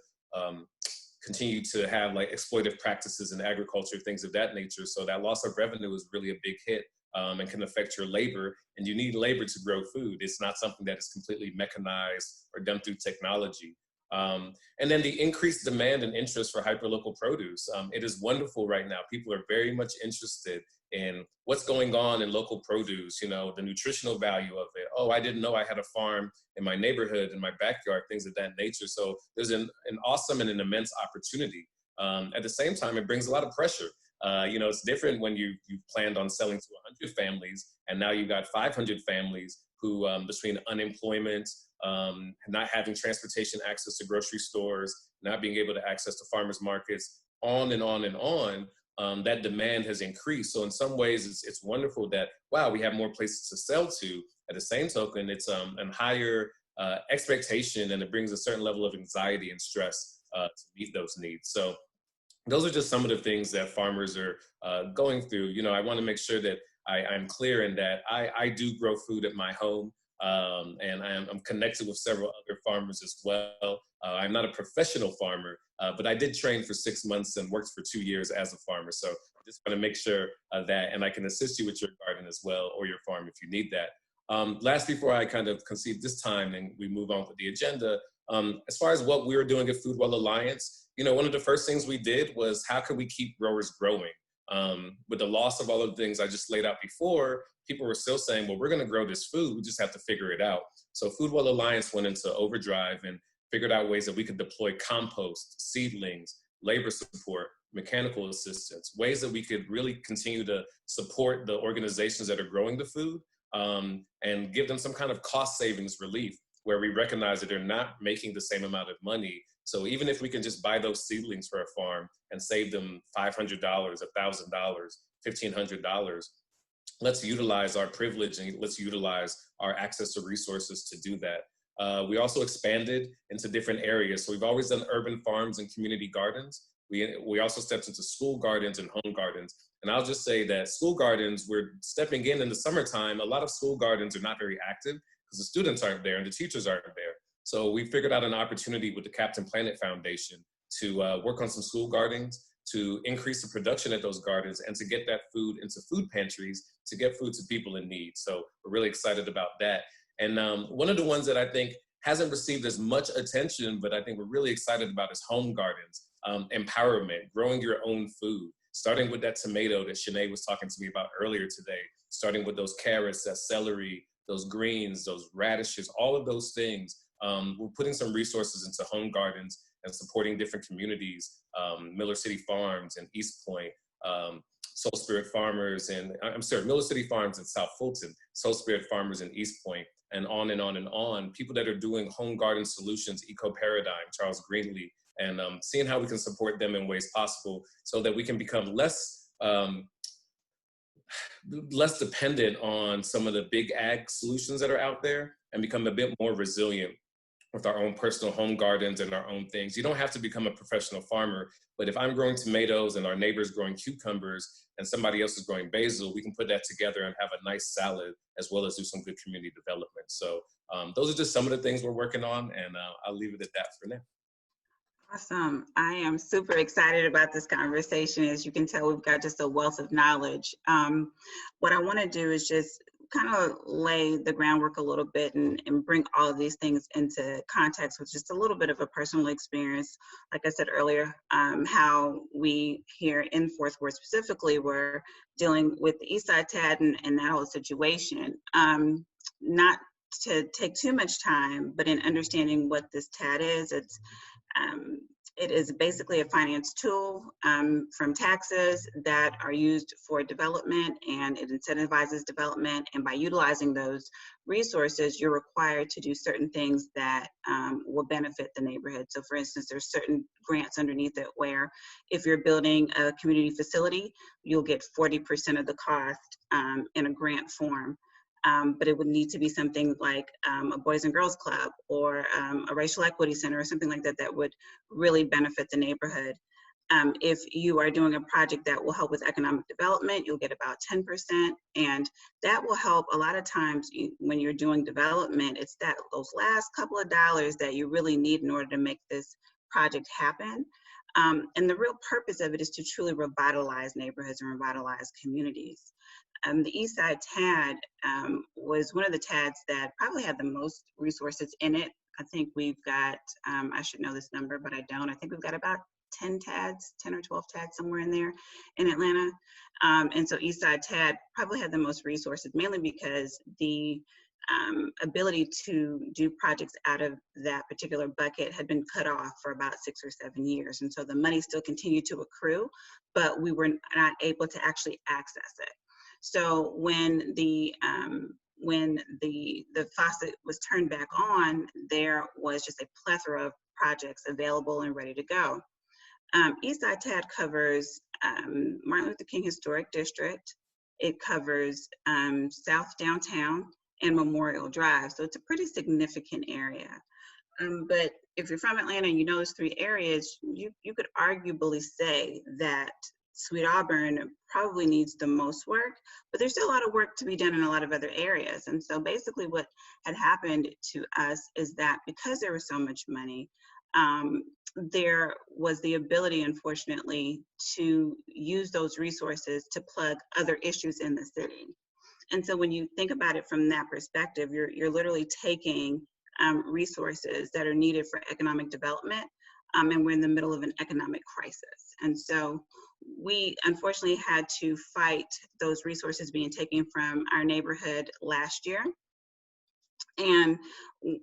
E: continue to have like exploitive practices in agriculture, things of that nature. So that loss of revenue is really a big hit. And can affect your labor, and you need labor to grow food. It's not something that is completely mechanized or done through technology. And then the increased demand and interest for hyperlocal produce. It is wonderful right now. People are very much interested in what's going on in local produce, the nutritional value of it. Oh, I didn't know I had a farm in my neighborhood, in my backyard, things of that nature. So there's an awesome and an immense opportunity. At the same time, it brings a lot of pressure. It's different when you've planned on selling to 100 families, and now you've got 500 families who, between unemployment, not having transportation access to grocery stores, not being able to access to farmers markets, on and on and on, that demand has increased. So in some ways, it's wonderful that, wow, we have more places to sell to. At the same token, it's a higher expectation, and it brings a certain level of anxiety and stress to meet those needs. So those are just some of the things that farmers are going through. I want to make sure that I'm clear in that I do grow food at my home, and I'm connected with several other farmers as well. I'm not a professional farmer, but I did train for 6 months and worked for 2 years as a farmer. So I just want to make sure that, and I can assist you with your garden as well, or your farm if you need that. Last, before I kind of concede this time and we move on with the agenda, as far as what we were doing at Food Well Alliance, one of the first things we did was, how can we keep growers growing? With the loss of all of the things I just laid out before, people were still saying, well, we're going to grow this food, we just have to figure it out. So Food Well Alliance went into overdrive and figured out ways that we could deploy compost, seedlings, labor support, mechanical assistance, ways that we could really continue to support the organizations that are growing the food, and give them some kind of cost savings relief, where we recognize that they're not making the same amount of money. So even if we can just buy those seedlings for a farm and save them $500, $1,000, $1,500, let's utilize our privilege and let's utilize our access to resources to do that. We also expanded into different areas. So we've always done urban farms and community gardens. We also stepped into school gardens and home gardens. And I'll just say that school gardens, we're stepping in the summertime. A lot of school gardens are not very active because the students aren't there and the teachers aren't there. So we figured out an opportunity with the Captain Planet Foundation to work on some school gardens, to increase the production at those gardens, and to get that food into food pantries, to get food to people in need. So we're really excited about that. And one of the ones that I think hasn't received as much attention, but I think we're really excited about, is home gardens, empowerment, growing your own food, starting with that tomato that Cheneé was talking to me about earlier today, starting with those carrots, that celery, those greens, those radishes, all of those things. We're putting some resources into home gardens and supporting different communities, Miller City Farms and East Point, Soul Spirit Farmers, and Miller City Farms in South Fulton, Soul Spirit Farmers in East Point, and on and on and on. People that are doing home garden solutions, Eco Paradigm, Charles Greenlee, and seeing how we can support them in ways possible so that we can become less dependent on some of the big ag solutions that are out there, and become a bit more resilient with our own personal home gardens and our own things. You don't have to become a professional farmer, but if I'm growing tomatoes and our neighbor's growing cucumbers and somebody else is growing basil, we can put that together and have a nice salad, as well as do some good community development. So those are just some of the things we're working on, and I'll leave it at that for now.
A: Awesome. I am super excited about this conversation. As you can tell, we've got just a wealth of knowledge. What I want to do is just kind of lay the groundwork a little bit and bring all of these things into context with just a little bit of a personal experience. Like I said earlier, how we here in Fourth Ward specifically were dealing with the Eastside TAD and that whole situation. Not to take too much time, but in understanding what this TAD is, it is basically a finance tool from taxes that are used for development, and it incentivizes development. And by utilizing those resources, you're required to do certain things that will benefit the neighborhood. So for instance, there's certain grants underneath it where if you're building a community facility, you'll get 40% of the cost in a grant form. But it would need to be something like a Boys and Girls Club or a racial equity center or something like that that would really benefit the neighborhood. If you are doing a project that will help with economic development, you'll get about 10%. And that will help a lot of times when you're doing development, it's those last couple of dollars that you really need in order to make this project happen. And the real purpose of it is to truly revitalize neighborhoods and revitalize communities. The Eastside TAD was one of the TADs that probably had the most resources in it. I think we've got, I should know this number, but I don't. I think we've got about 10 TADs, 10 or 12 TADs somewhere in there in Atlanta. And so Eastside TAD probably had the most resources, mainly because the ability to do projects out of that particular bucket had been cut off for about 6 or 7 years. And so the money still continued to accrue, but we were not able to actually access it. So when the faucet was turned back on, there was just a plethora of projects available and ready to go. Eastside TAD covers Martin Luther King Historic District. It covers South Downtown and Memorial Drive. So it's a pretty significant area. But if you're from Atlanta and you know those 3 areas, you could arguably say that Sweet Auburn probably needs the most work, but there's still a lot of work to be done in a lot of other areas. And so basically what had happened to us is that because there was so much money, there was the ability, unfortunately, to use those resources to plug other issues in the city. And so when you think about it from that perspective, you're literally taking resources that are needed for economic development, and we're in the middle of an economic crisis. And so we unfortunately had to fight those resources being taken from our neighborhood last year. And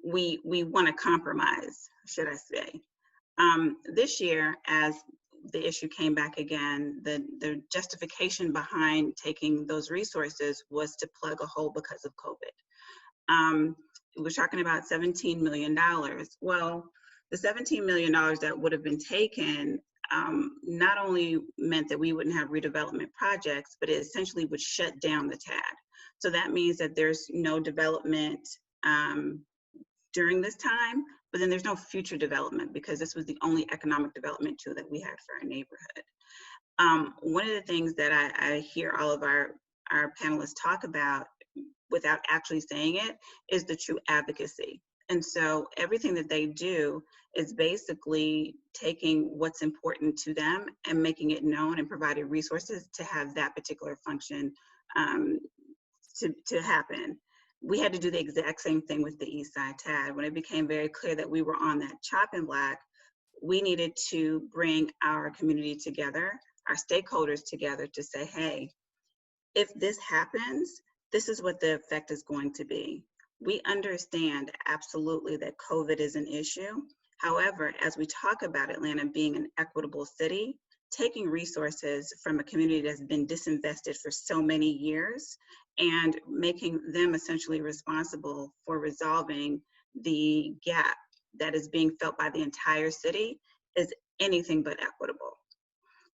A: we want to compromise, should I say. This year, as the issue came back again, the justification behind taking those resources was to plug a hole because of COVID. We're talking about $17 million. Well, the $17 million that would have been taken not only meant that we wouldn't have redevelopment projects, but it essentially would shut down the TAD. So that means that there's no development during this time, but then there's no future development because this was the only economic development tool that we had for our neighborhood. One of the things that I hear all of our panelists talk about without actually saying it is the true advocacy. And so everything that they do is basically taking what's important to them and making it known and providing resources to have that particular function to happen. We had to do the exact same thing with the Eastside TAD. When it became very clear that we were on that chopping block, we needed to bring our community together, our stakeholders together to say, hey, if this happens, this is what the effect is going to be. We understand absolutely that COVID is an issue. However, as we talk about Atlanta being an equitable city, taking resources from a community that's been disinvested for so many years and making them essentially responsible for resolving the gap that is being felt by the entire city is anything but equitable.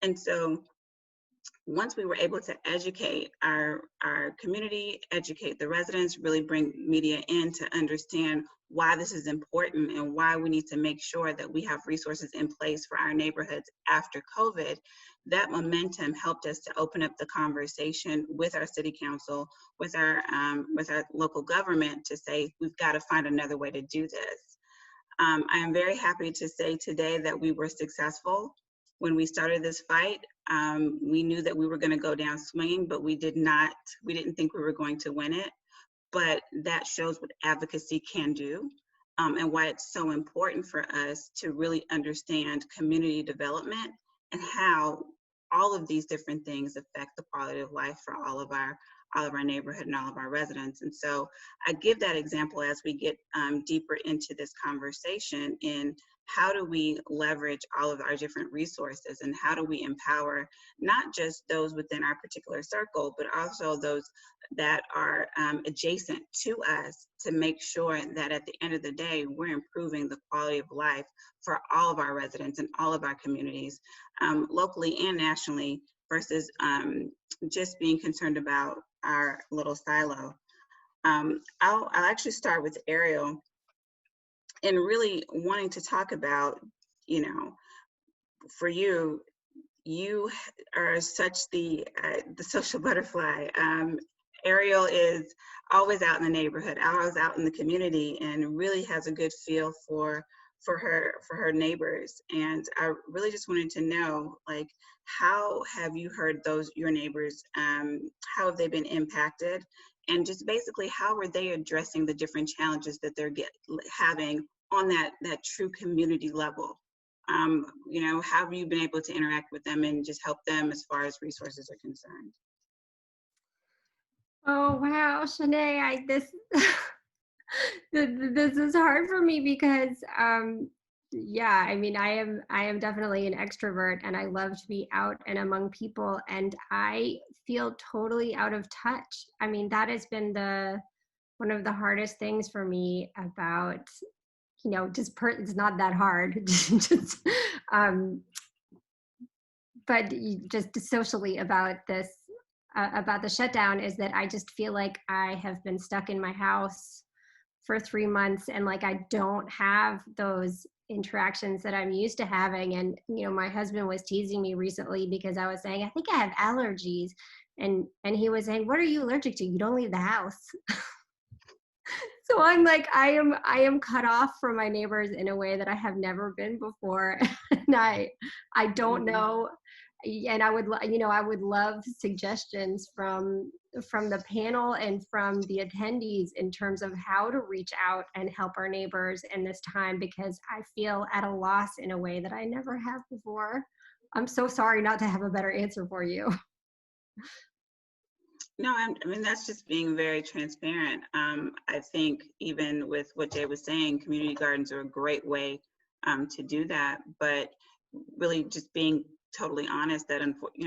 A: And so once we were able to educate our community, educate the residents, really bring media in to understand why this is important and why we need to make sure that we have resources in place for our neighborhoods after COVID, that momentum helped us to open up the conversation with our city council, with our local government to say, we've got to find another way to do this. I am very happy to say today that we were successful. When we started this fight, we knew that we were going to go down swinging, but we didn't think we were going to win it. But that shows what advocacy can do, and why it's so important for us to really understand community development and how all of these different things affect the quality of life for all of our neighborhood and all of our residents. And so I give that example as we get deeper into this conversation in how do we leverage all of our different resources and how do we empower not just those within our particular circle, but also those that are adjacent to us to make sure that at the end of the day, we're improving the quality of life for all of our residents and all of our communities, locally and nationally, versus just being concerned about our little silo. I'll actually start with Ariel and really wanting to talk about, for you, you are such the social butterfly. Ariel is always out in the neighborhood, always out in the community, and really has a good feel for her neighbors. And I really just wanted to know, like, how have you heard your neighbors? How have they been impacted? And just basically, how are they addressing the different challenges that they're having on that true community level? How have you been able to interact with them and just help them as far as resources are concerned?
B: Oh wow, Cheneé, this is hard for me because yeah, I mean I am definitely an extrovert and I love to be out and among people, and I feel totally out of touch. I mean, that has been the one of the hardest things for me about, it's not that hard. just um but just socially about this, about the shutdown, is that I just feel like I have been stuck in my house for 3 months, and like I don't have those interactions that I'm used to having. And my husband was teasing me recently because I was saying I think I have allergies, and he was saying, what are you allergic to? You don't leave the house. So I'm like, I am cut off from my neighbors in a way that I have never been before. And I don't
A: Mhm.
B: know. And I would love suggestions from the panel and from the attendees in terms of how to reach out and help our neighbors in this time, because I feel at a loss in a way that I never have before. I'm so sorry not to have a better answer for you.
A: No, I mean, that's just being very transparent. I think even with what Jay was saying, community gardens are a great way to do that, but really just being totally honest that,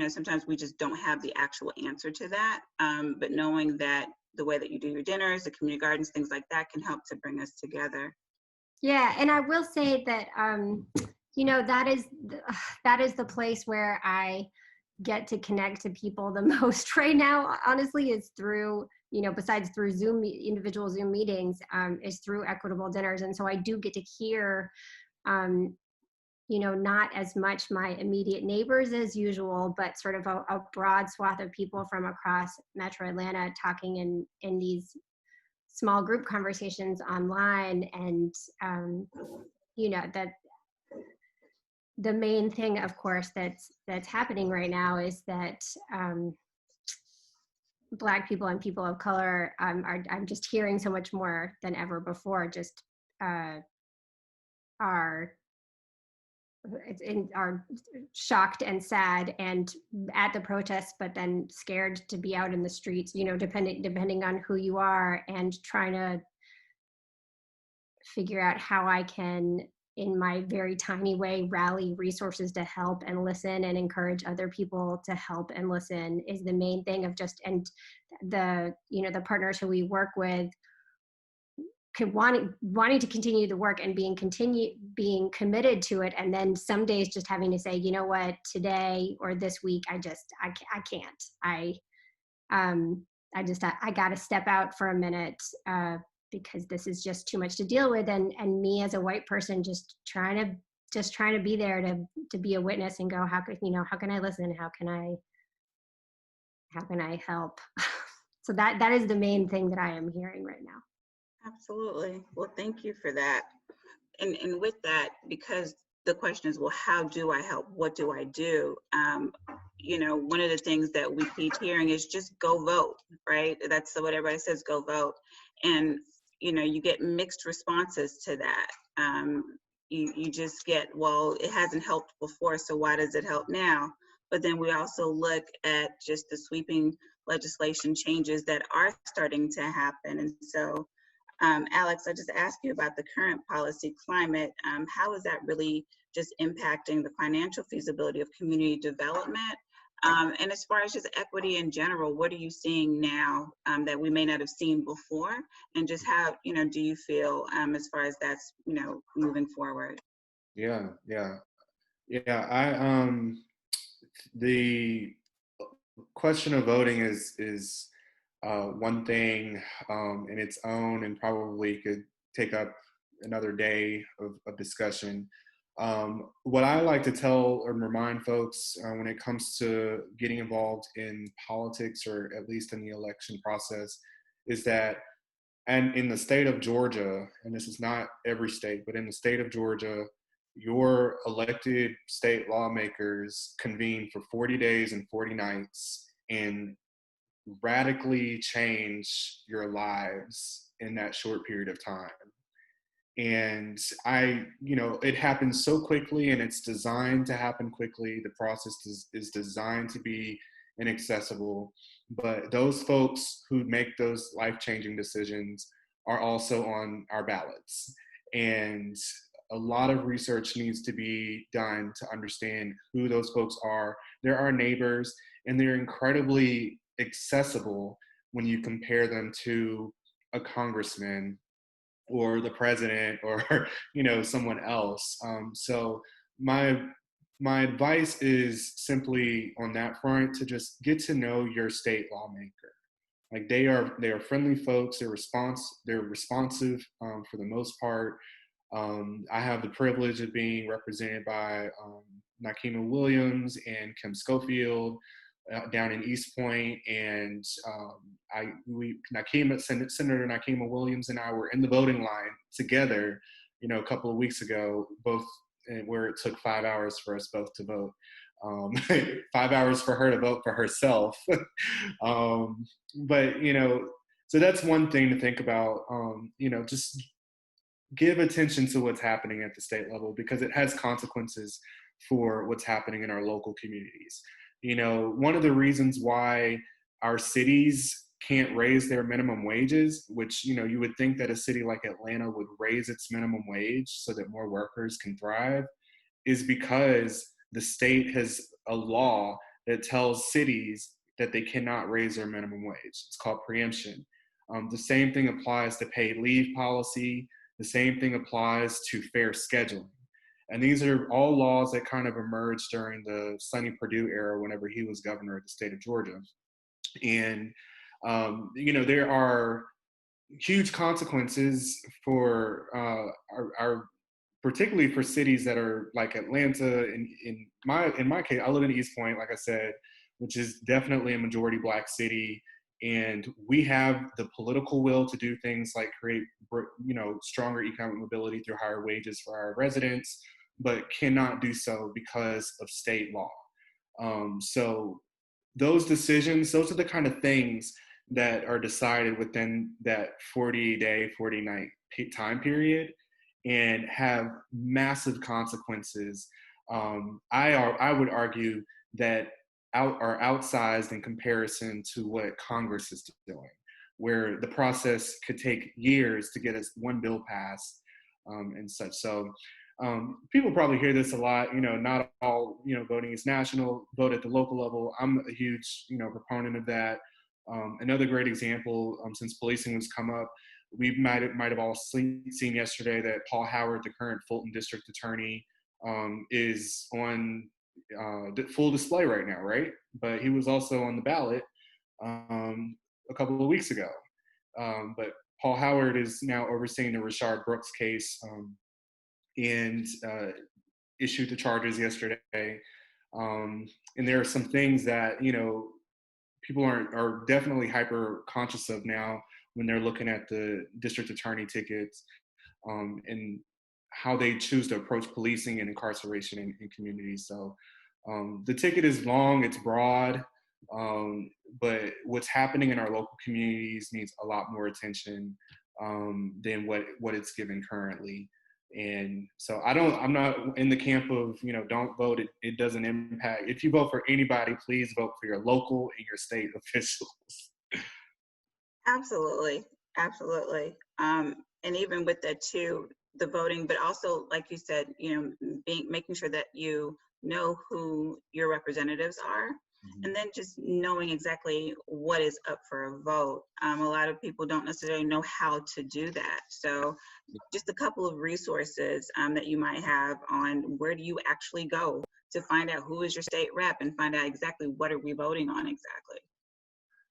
A: sometimes we just don't have the actual answer to that. But knowing that the way that you do your dinners, the community gardens, things like that can help to bring us together.
B: Yeah, and I will say that that is the place where I get to connect to people the most right now. Honestly, is through, besides through individual Zoom meetings, is through equitable dinners. And so I do get to hear, um, not as much my immediate neighbors as usual, but sort of a broad swath of people from across Metro Atlanta talking in these small group conversations online. And that the main thing, of course, that's happening right now is that Black people and people of color I'm just hearing so much more than ever before, just are are shocked and sad and at the protests, but then scared to be out in the streets, depending on who you are, and trying to figure out how I can, in my very tiny way, rally resources to help and listen and encourage other people to help and listen is the main thing of just, and the partners who we work with wanting to continue the work and being committed to it, and then some days just having to say, you know what, today or this week I can't. I got to step out for a minute, because this is just too much to deal with, and me as a white person just trying to be there to be a witness and go, how can I listen, how can I help. So that is the main thing that I am hearing right now.
A: Absolutely. Well, thank you for that. And with that, because the question is, well, how do I help? What do I do? One of the things that we keep hearing is just go vote, right? That's what everybody says, go vote. And, you get mixed responses to that. You just get, well, it hasn't helped before, so why does it help now? But then we also look at just the sweeping legislation changes that are starting to happen. And so, Alex, I just asked you about the current policy climate. How is that really just impacting the financial feasibility of community development? And as far as just equity in general, what are you seeing now that we may not have seen before? And just how, do you feel as far as that's, moving forward?
C: Yeah. The question of voting is one thing in its own, and probably could take up another day of discussion. What I like to tell or remind folks when it comes to getting involved in politics, or at least in the election process, is that, and in the state of Georgia, and this is not every state, but in the state of Georgia, your elected state lawmakers convene for 40 days and 40 nights and radically change your lives in that short period of time. And it happens so quickly, and it's designed to happen quickly. The process is designed to be and accessible. But those folks who make those life-changing decisions are also on our ballots. And a lot of research needs to be done to understand who those folks are. They're our neighbors, and they're incredibly accessible when you compare them to a congressman or the president or someone else. So my advice is simply on that front to just get to know your state lawmaker. Like they are friendly folks. They're responsive for the most part. I have the privilege of being represented by Nakima Williams and Kim Schofield down in East Point, and Senator Nakima Williams and I were in the voting line together, a couple of weeks ago, both where it took 5 hours for us both to vote. 5 hours for her to vote for herself. But so that's one thing to think about. Just give attention to what's happening at the state level, because it has consequences for what's happening in our local communities. One of the reasons why our cities can't raise their minimum wages, which, you would think that a city like Atlanta would raise its minimum wage so that more workers can thrive, is because the state has a law that tells cities that they cannot raise their minimum wage. It's called preemption. The same thing applies to paid leave policy. The same thing applies to fair scheduling. And these are all laws that kind of emerged during the Sonny Perdue era, whenever he was governor of the state of Georgia. And, there are huge consequences for our particularly for cities that are like Atlanta. In my case, I live in East Point, like I said, which is definitely a majority Black city. And we have the political will to do things like create, stronger economic mobility through higher wages for our residents, but cannot do so because of state law. So those decisions, those are the kind of things that are decided within that 40-day, 40-night time period and have massive consequences. I would argue that are outsized in comparison to what Congress is doing, where the process could take years to get us one bill passed and such. So people probably hear this a lot, not all, voting is national, vote at the local level. I'm a huge, proponent of that. Another great example, since policing has come up, we might have all seen yesterday that Paul Howard, the current Fulton district attorney, is on full display right now, right? But he was also on the ballot a couple of weeks ago. But Paul Howard is now overseeing the Rashard Brooks case and issued the charges yesterday. And there are some things that, people are definitely hyper conscious of now when they're looking at the district attorney tickets and how they choose to approach policing and incarceration in communities. So the ticket is long, it's broad, but what's happening in our local communities needs a lot more attention than what it's given currently. And so I'm not in the camp of, don't vote, it doesn't impact. If you vote for anybody, please vote for your local and your state officials.
A: Absolutely. Absolutely. And even with that too, the voting, but also, like you said, making sure that you know who your representatives are, and then just knowing exactly what is up for a vote. A lot of people don't necessarily know how to do that. So just a couple of resources that you might have on where do you actually go to find out who is your state rep and find out exactly what are we voting on exactly.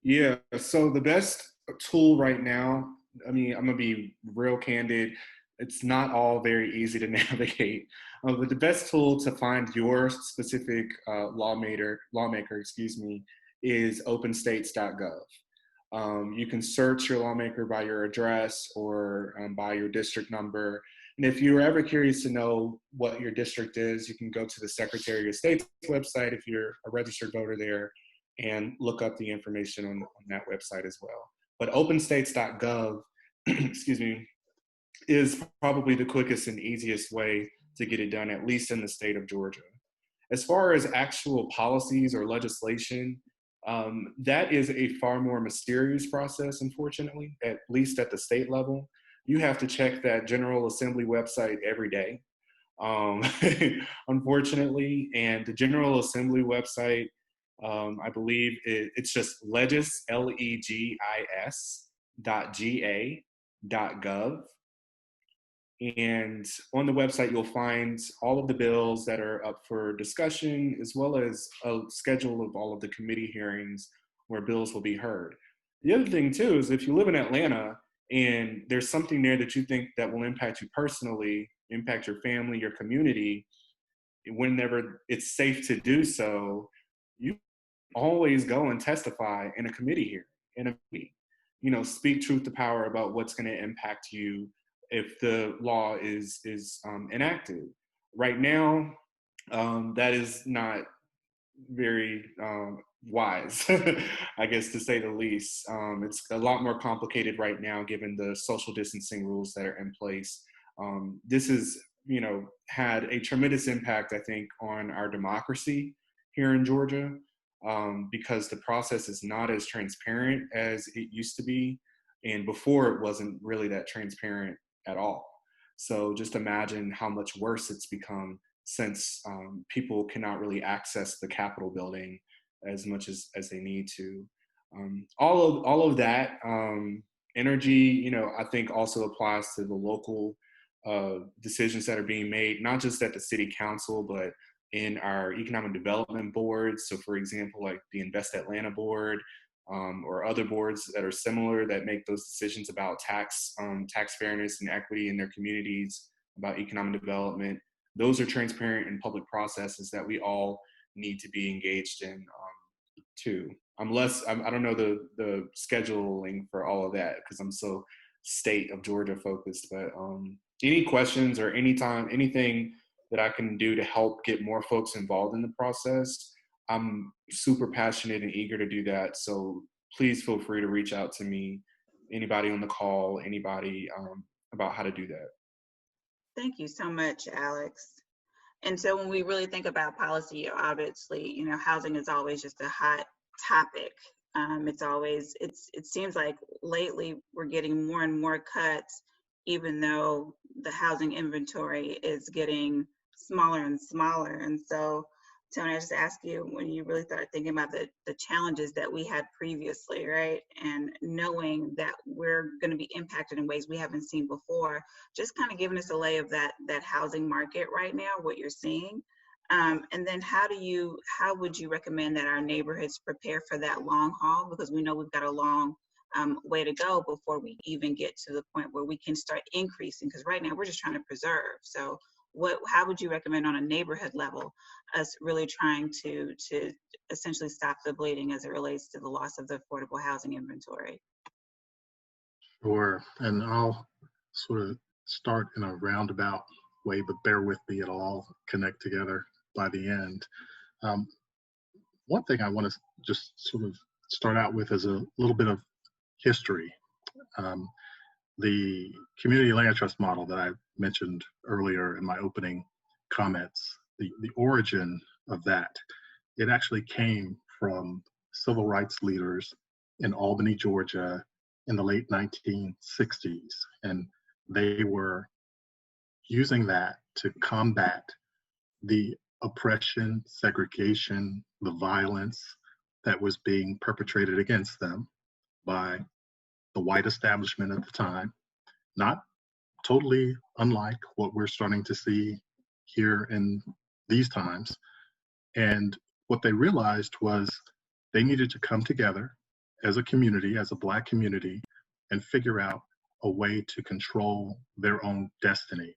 C: Yeah, so the best tool right now, I'm going to be real candid, it's not all very easy to navigate. But the best tool to find your specific lawmaker, is openstates.gov. You can search your lawmaker by your address or by your district number. And if you're ever curious to know what your district is, you can go to the Secretary of State's website if you're a registered voter there and look up the information on that website as well. But openstates.gov, is probably the quickest and easiest way to get it done, at least in the state of Georgia. As far as actual policies or legislation, That is a far more mysterious process, unfortunately, at least at the state level. You have to check that General Assembly website every day, um, unfortunately. And the General Assembly website, I believe it's just legis, Legis, .ga.gov. And on the website, you'll find all of the bills that are up for discussion, as well as a schedule of all of the committee hearings where bills will be heard. The other thing too is if you live in Atlanta and there's something there that you think that will impact you personally, impact your family, your community, whenever it's safe to do so, you always go and testify in a committee here, in a meeting. You know, speak truth to power about what's going to impact you if the law is enacted. Right now, that is not very wise, I guess, to say the least. It's a lot more complicated right now, given the social distancing rules that are in place. This has, you know, had a tremendous impact, I think, on our democracy here in Georgia, because the process is not as transparent as it used to be. And before, it wasn't really that transparent at all. So just imagine how much worse it's become since people cannot really access the Capitol building as much as they need to. All of that energy, you know, I think also applies to the local decisions that are being made, not just at the city council, but in our economic development boards. So for example, like the Invest Atlanta board, or other boards that are similar that make those decisions about tax fairness and equity in their communities, about economic development. Those are transparent and public processes that we all need to be engaged in too. I don't know the scheduling for all of that because I'm so state of Georgia focused, but any questions or anything that I can do to help get more folks involved in the process, I'm super passionate and eager to do that. So please feel free to reach out to me, anybody on the call, anybody about how to do that.
A: Thank you so much, Alex. And so when we really think about policy, obviously, you know, housing is always just a hot topic. It seems like lately we're getting more and more cuts, even though the housing inventory is getting smaller and smaller. And so, Tony, I just ask you, when you really start thinking about the challenges that we had previously, right? And knowing that we're going to be impacted in ways we haven't seen before, just kind of giving us a lay of that housing market right now, what you're seeing. And then how would you recommend that our neighborhoods prepare for that long haul? Because we know we've got a long way to go before we even get to the point where we can start increasing, because right now we're just trying to preserve. So how would you recommend on a neighborhood level us really trying to essentially stop the bleeding as it relates to the loss of the affordable housing inventory?
D: Sure, and I'll sort of start in a roundabout way, but bear with me, it'll all connect together by the end. One thing I want to just sort of start out with is a little bit of history. The community land trust model that I mentioned earlier in my opening comments, the origin of that, it actually came from civil rights leaders in Albany, Georgia in the late 1960s. And they were using that to combat the oppression, segregation, the violence that was being perpetrated against them by the white establishment at the time, not totally unlike what we're starting to see here in these times. And what they realized was they needed to come together as a community, as a Black community, and figure out a way to control their own destiny.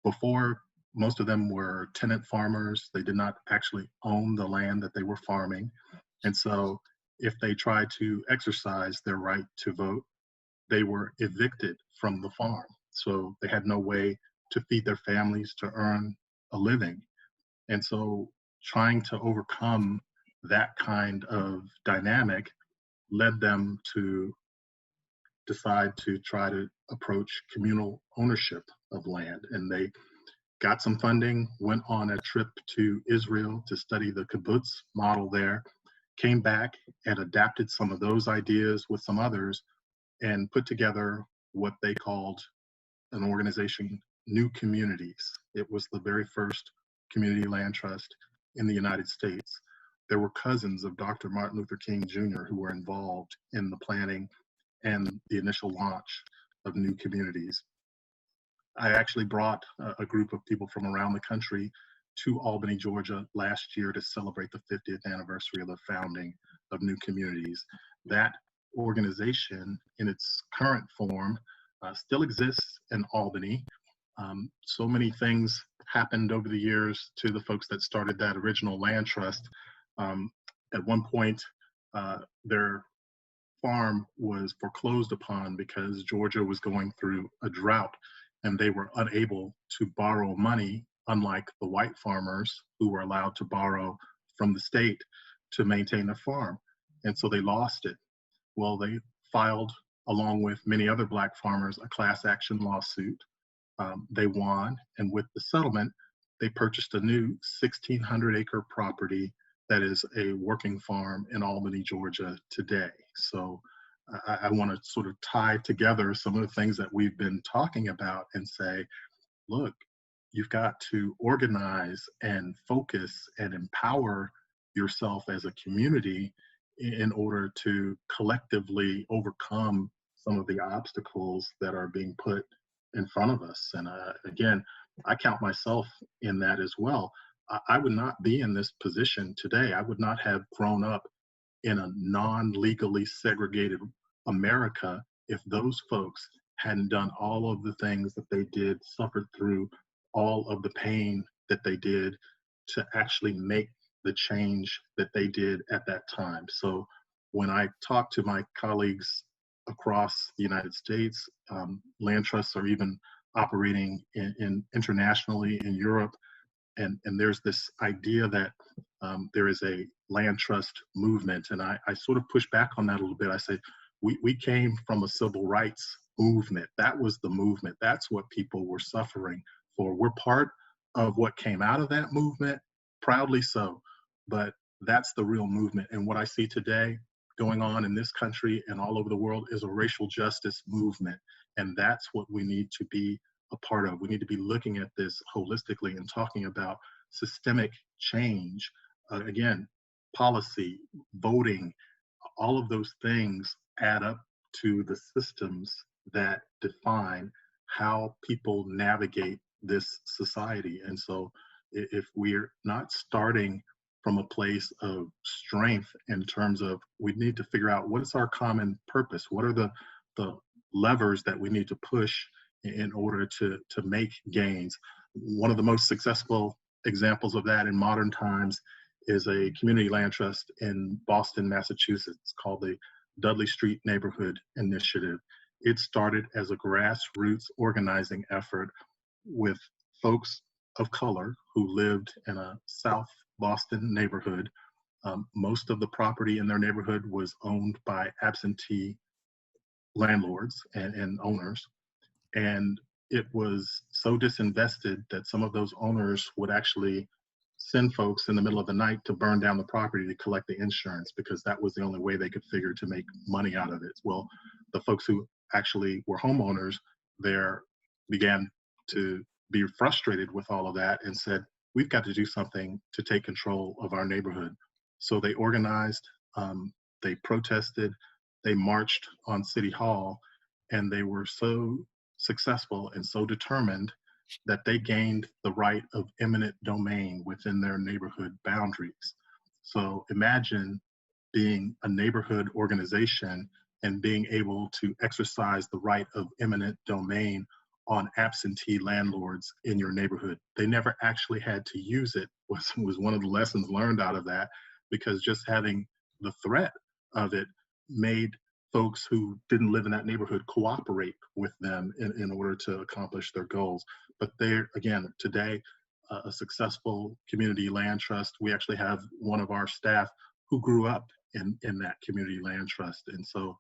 D: Before, most of them were tenant farmers. They did not actually own the land that they were farming. And so if they tried to exercise their right to vote, they were evicted from the farm. So they had no way to feed their families, to earn a living. And so trying to overcome that kind of dynamic led them to decide to try to approach communal ownership of land. And they got some funding, went on a trip to Israel to study the kibbutz model there, came back and adapted some of those ideas with some others and put together what they called an organization, New Communities. It was the very first community land trust in the United States. There were cousins of Dr. Martin Luther King Jr. who were involved in the planning and the initial launch of New Communities. I actually brought a group of people from around the country to Albany, Georgia last year to celebrate the 50th anniversary of the founding of New Communities. That organization in its current form still exists in Albany. So many things happened over the years to the folks that started that original land trust. At one point, their farm was foreclosed upon because Georgia was going through a drought and they were unable to borrow money, unlike the white farmers who were allowed to borrow from the state to maintain their farm. And so they lost it. Well, they filed, along with many other Black farmers, a class action lawsuit. They won, and with the settlement, they purchased a new 1,600-acre property that is a working farm in Albany, Georgia today. So I want to sort of tie together some of the things that we've been talking about and say, look, you've got to organize and focus and empower yourself as a community in order to collectively overcome some of the obstacles that are being put in front of us. And again, I count myself in that as well. I would not be in this position today. I would not have grown up in a non-legally segregated America if those folks hadn't done all of the things that they did, suffered through all of the pain that they did to actually make the change that they did at that time. So when I talk to my colleagues across the United States, land trusts are even operating in internationally in Europe. And there's this idea that there is a land trust movement. And I sort of push back on that a little bit. I say, we came from a civil rights movement. That was the movement. That's what people were suffering for. We're part of what came out of that movement, proudly so. But that's the real movement. And what I see today going on in this country and all over the world is a racial justice movement. And that's what we need to be a part of. We need to be looking at this holistically and talking about systemic change. Again, policy, voting, all of those things add up to the systems that define how people navigate this society. And so if we're not starting from a place of strength in terms of we need to figure out what is our common purpose, what are the levers that we need to push in order to make gains. One of the most successful examples of that in modern times is a community land trust in Boston, Massachusetts called the Dudley Street Neighborhood Initiative. It started as a grassroots organizing effort with folks of color who lived in a South Boston neighborhood. Most of the property in their neighborhood was owned by absentee landlords and owners. And it was so disinvested that some of those owners would actually send folks in the middle of the night to burn down the property to collect the insurance because that was the only way they could figure to make money out of it. Well, the folks who actually were homeowners there began to be frustrated with all of that and said, we've got to do something to take control of our neighborhood. So they organized, they protested, they marched on City Hall, and they were so successful and so determined that they gained the right of eminent domain within their neighborhood boundaries. So imagine being a neighborhood organization and being able to exercise the right of eminent domain on absentee landlords in your neighborhood. They never actually had to use it, was one of the lessons learned out of that, because just having the threat of it made folks who didn't live in that neighborhood cooperate with them in order to accomplish their goals. But they're, again, today, a successful community land trust. We actually have one of our staff who grew up in that community land trust. And so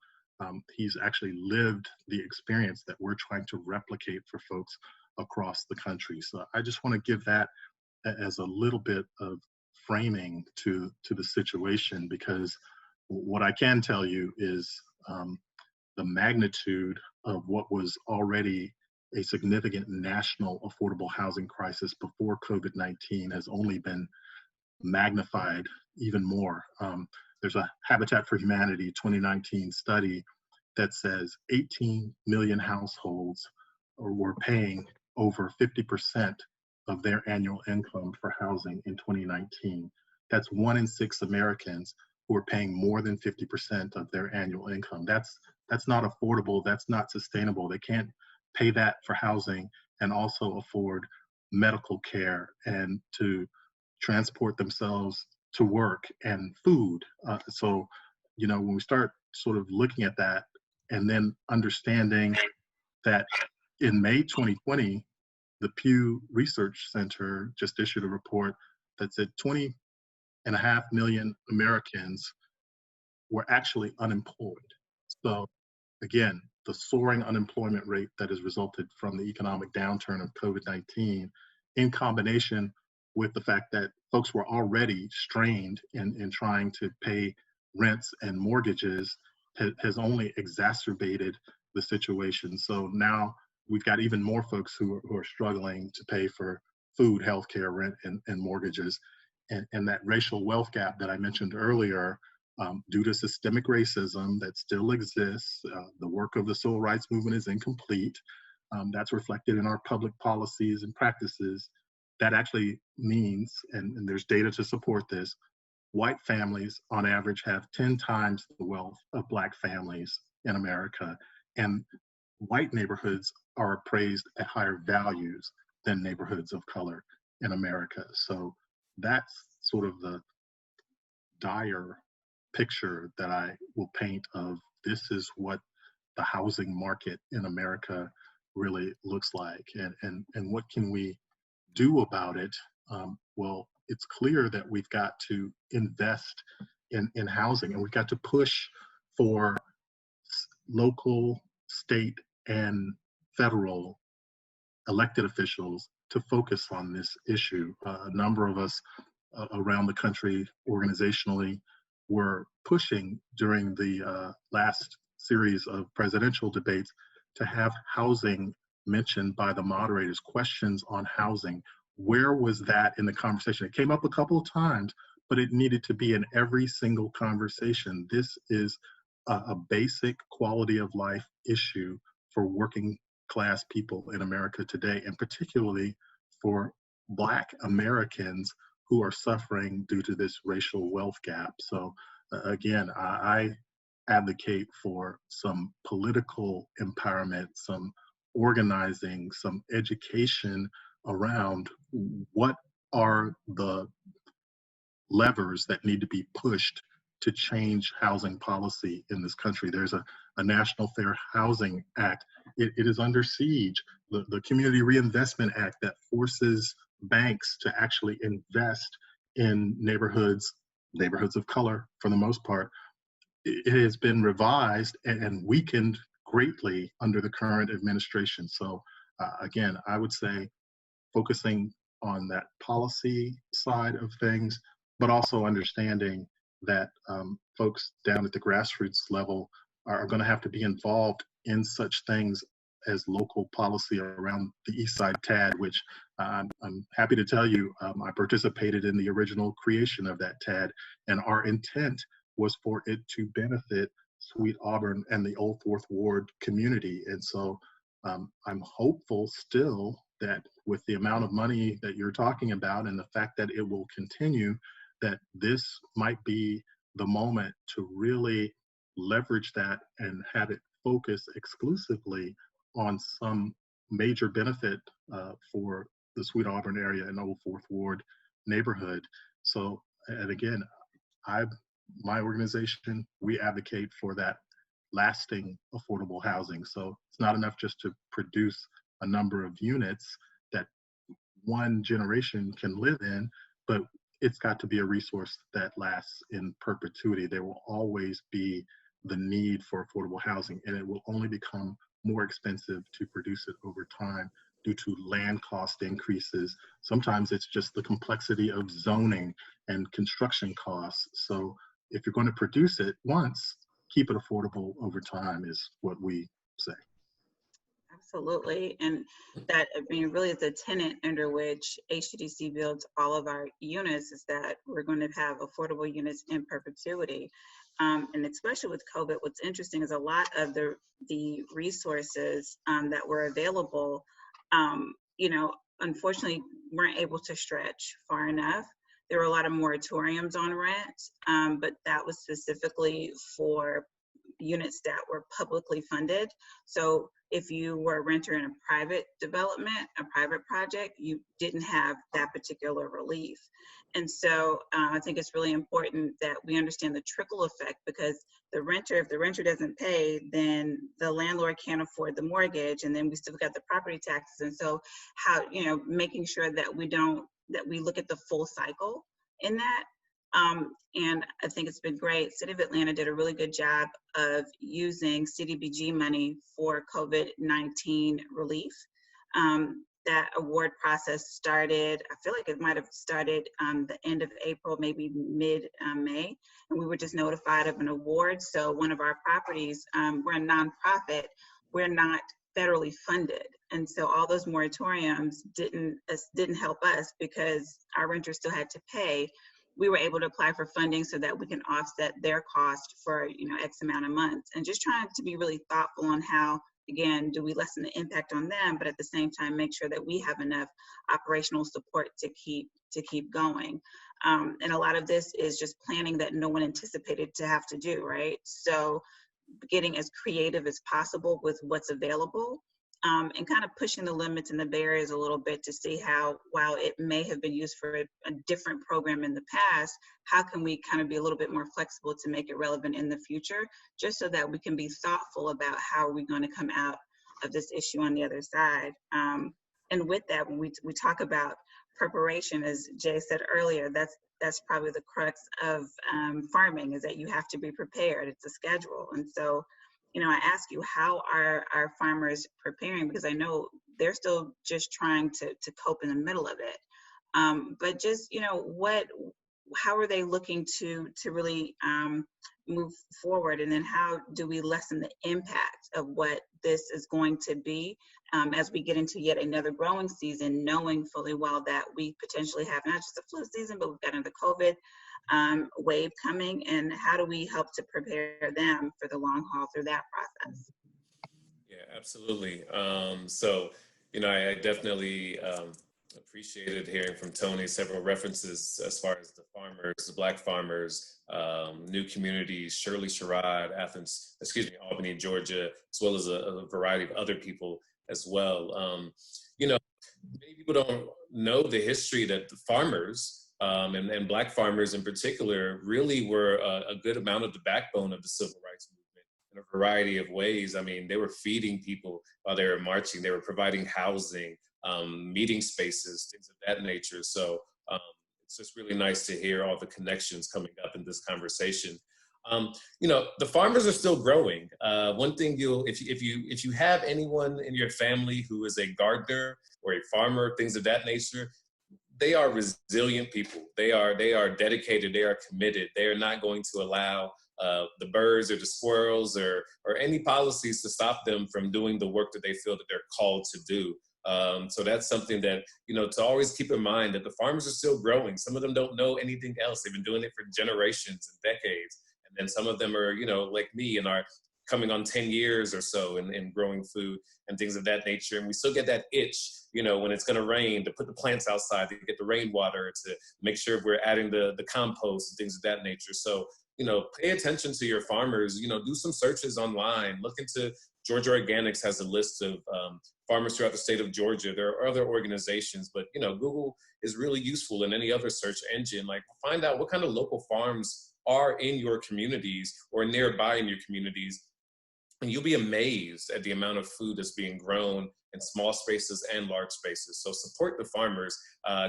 D: he's actually lived the experience that we're trying to replicate for folks across the country. So I just want to give that as a little bit of framing to the situation, because what I can tell you is the magnitude of what was already a significant national affordable housing crisis before COVID-19 has only been magnified even more. There's a Habitat for Humanity 2019 study that says 18 million households were paying over 50% of their annual income for housing in 2019. That's 1 in 6 Americans who are paying more than 50% of their annual income. That's not affordable. That's not sustainable. They can't pay that for housing and also afford medical care and to transport themselves to work and food. So, when we start sort of looking at that and then understanding that in May 2020, the Pew Research Center just issued a report that said 20.5 million Americans were actually unemployed. So again, the soaring unemployment rate that has resulted from the economic downturn of COVID-19 in combination with the fact that folks were already strained in trying to pay rents and mortgages has only exacerbated the situation. So now we've got even more folks who are struggling to pay for food, healthcare, rent, and mortgages. And that racial wealth gap that I mentioned earlier, due to systemic racism that still exists, the work of the civil rights movement is incomplete. That's reflected in our public policies and practices. That actually means, and there's data to support this, white families on average have 10 times the wealth of Black families in America. And white neighborhoods are appraised at higher values than neighborhoods of color in America. So that's sort of the dire picture that I will paint of this is what the housing market in America really looks like. And what can we do about it? Well, it's clear that we've got to invest in housing, and we've got to push for local, state, and federal elected officials to focus on this issue. A number of us around the country organizationally were pushing during the last series of presidential debates to have housing mentioned by the moderators, questions on housing. Where was that in the conversation? It came up a couple of times, but it needed to be in every single conversation. This is a basic quality of life issue for working class people in America today, and particularly for Black Americans who are suffering due to this racial wealth gap. So again, I advocate for some political empowerment, some organizing, some education around what are the levers that need to be pushed to change housing policy in this country. There's a National Fair Housing Act. It is under siege. The Community Reinvestment Act that forces banks to actually invest in neighborhoods of color for the most part. It has been revised and weakened greatly under the current administration. So again, I would say focusing on that policy side of things, but also understanding that folks down at the grassroots level are going to have to be involved in such things as local policy around the East Side TAD, which I'm happy to tell you, I participated in the original creation of that TAD, and our intent was for it to benefit Sweet Auburn and the Old Fourth Ward community. And so I'm hopeful still that with the amount of money that you're talking about and the fact that it will continue, that this might be the moment to really leverage that and have it focus exclusively on some major benefit for the Sweet Auburn area and Old Fourth Ward neighborhood. So, and again, my organization, we advocate for that lasting affordable housing. So it's not enough just to produce a number of units that one generation can live in, but it's got to be a resource that lasts in perpetuity. There will always be the need for affordable housing, and it will only become more expensive to produce it over time. due to land cost increases. Sometimes it's just the complexity of zoning and construction costs. So if you're going to produce it once, keep it affordable over time is what we say.
A: Absolutely. And that, I mean, really the tenet under which HTDC builds all of our units is that we're going to have affordable units in perpetuity. And especially with COVID, what's interesting is a lot of the resources that were available, you know, unfortunately weren't able to stretch far enough. There were a lot of moratoriums on rent, but that was specifically for units that were publicly funded. So if you were a renter in a private development, a private project, you didn't have that particular relief. And so I think it's really important that we understand the trickle effect, because if the renter doesn't pay, then the landlord can't afford the mortgage, and then we still got the property taxes. And so how, you know, making sure that we look at the full cycle in that. And I think it's been great. City of Atlanta did a really good job of using CDBG money for COVID-19 relief. That award process started, I feel like it might have started the end of April, maybe mid-May, and we were just notified of an award. So one of our properties, we're a nonprofit, we're not federally funded. And so all those moratoriums didn't help us because our renters still had to pay. We were able to apply for funding so that we can offset their cost for, you know, X amount of months, and just trying to be really thoughtful on how, again, do we lessen the impact on them, but at the same time make sure that we have enough operational support to keep going. And a lot of this is just planning that no one anticipated to have to do, right? So getting as creative as possible with what's available. And kind of pushing the limits and the barriers a little bit to see how, while it may have been used for a different program in the past, how can we kind of be a little bit more flexible to make it relevant in the future, just so that we can be thoughtful about how are we going to come out of this issue on the other side. And with that, when we talk about preparation, as Jay said earlier, that's probably the crux of farming, is that you have to be prepared. It's a schedule. And so, you know, I ask you, how are our farmers preparing? Because I know they're still just trying to cope in the middle of it. But just, you know, how are they looking to really move forward? And then how do we lessen the impact of what this is going to be as we get into yet another growing season, knowing fully well that we potentially have not just a flu season, but we've got another COVID wave coming, and how do we help to prepare them for the long haul through that process?
E: Yeah, absolutely. So, you know, I definitely appreciated hearing from Tony several references as far as the farmers, the Black farmers, new communities, Shirley Sherrod, Albany, Georgia, as well as a variety of other people as well. You know, many people don't know the history that the farmers, and Black farmers in particular, really were a good amount of the backbone of the civil rights movement in a variety of ways. I mean, they were feeding people while they were marching. They were providing housing, meeting spaces, things of that nature. So it's just really nice to hear all the connections coming up in this conversation. You know, the farmers are still growing. One thing if you have anyone in your family who is a gardener or a farmer, things of that nature, they are resilient people. They are dedicated. They are committed. They are not going to allow the birds or the squirrels or any policies to stop them from doing the work that they feel that they're called to do. So that's something that, you know, to always keep in mind, that the farmers are still growing. Some of them don't know anything else. They've been doing it for generations and decades. And then some of them are, you know, like me, and are coming on 10 years or so in growing food and things of that nature. And we still get that itch, you know, when it's going to rain, to put the plants outside, to get the rainwater, to make sure we're adding the compost and things of that nature. So, you know, pay attention to your farmers, you know, do some searches online, look into Georgia Organics has a list of farmers throughout the state of Georgia. There are other organizations, but, you know, Google is really useful, in any other search engine. Like, find out what kind of local farms are in your communities or nearby in your communities. And you'll be amazed at the amount of food that's being grown in small spaces and large spaces. So support the farmers,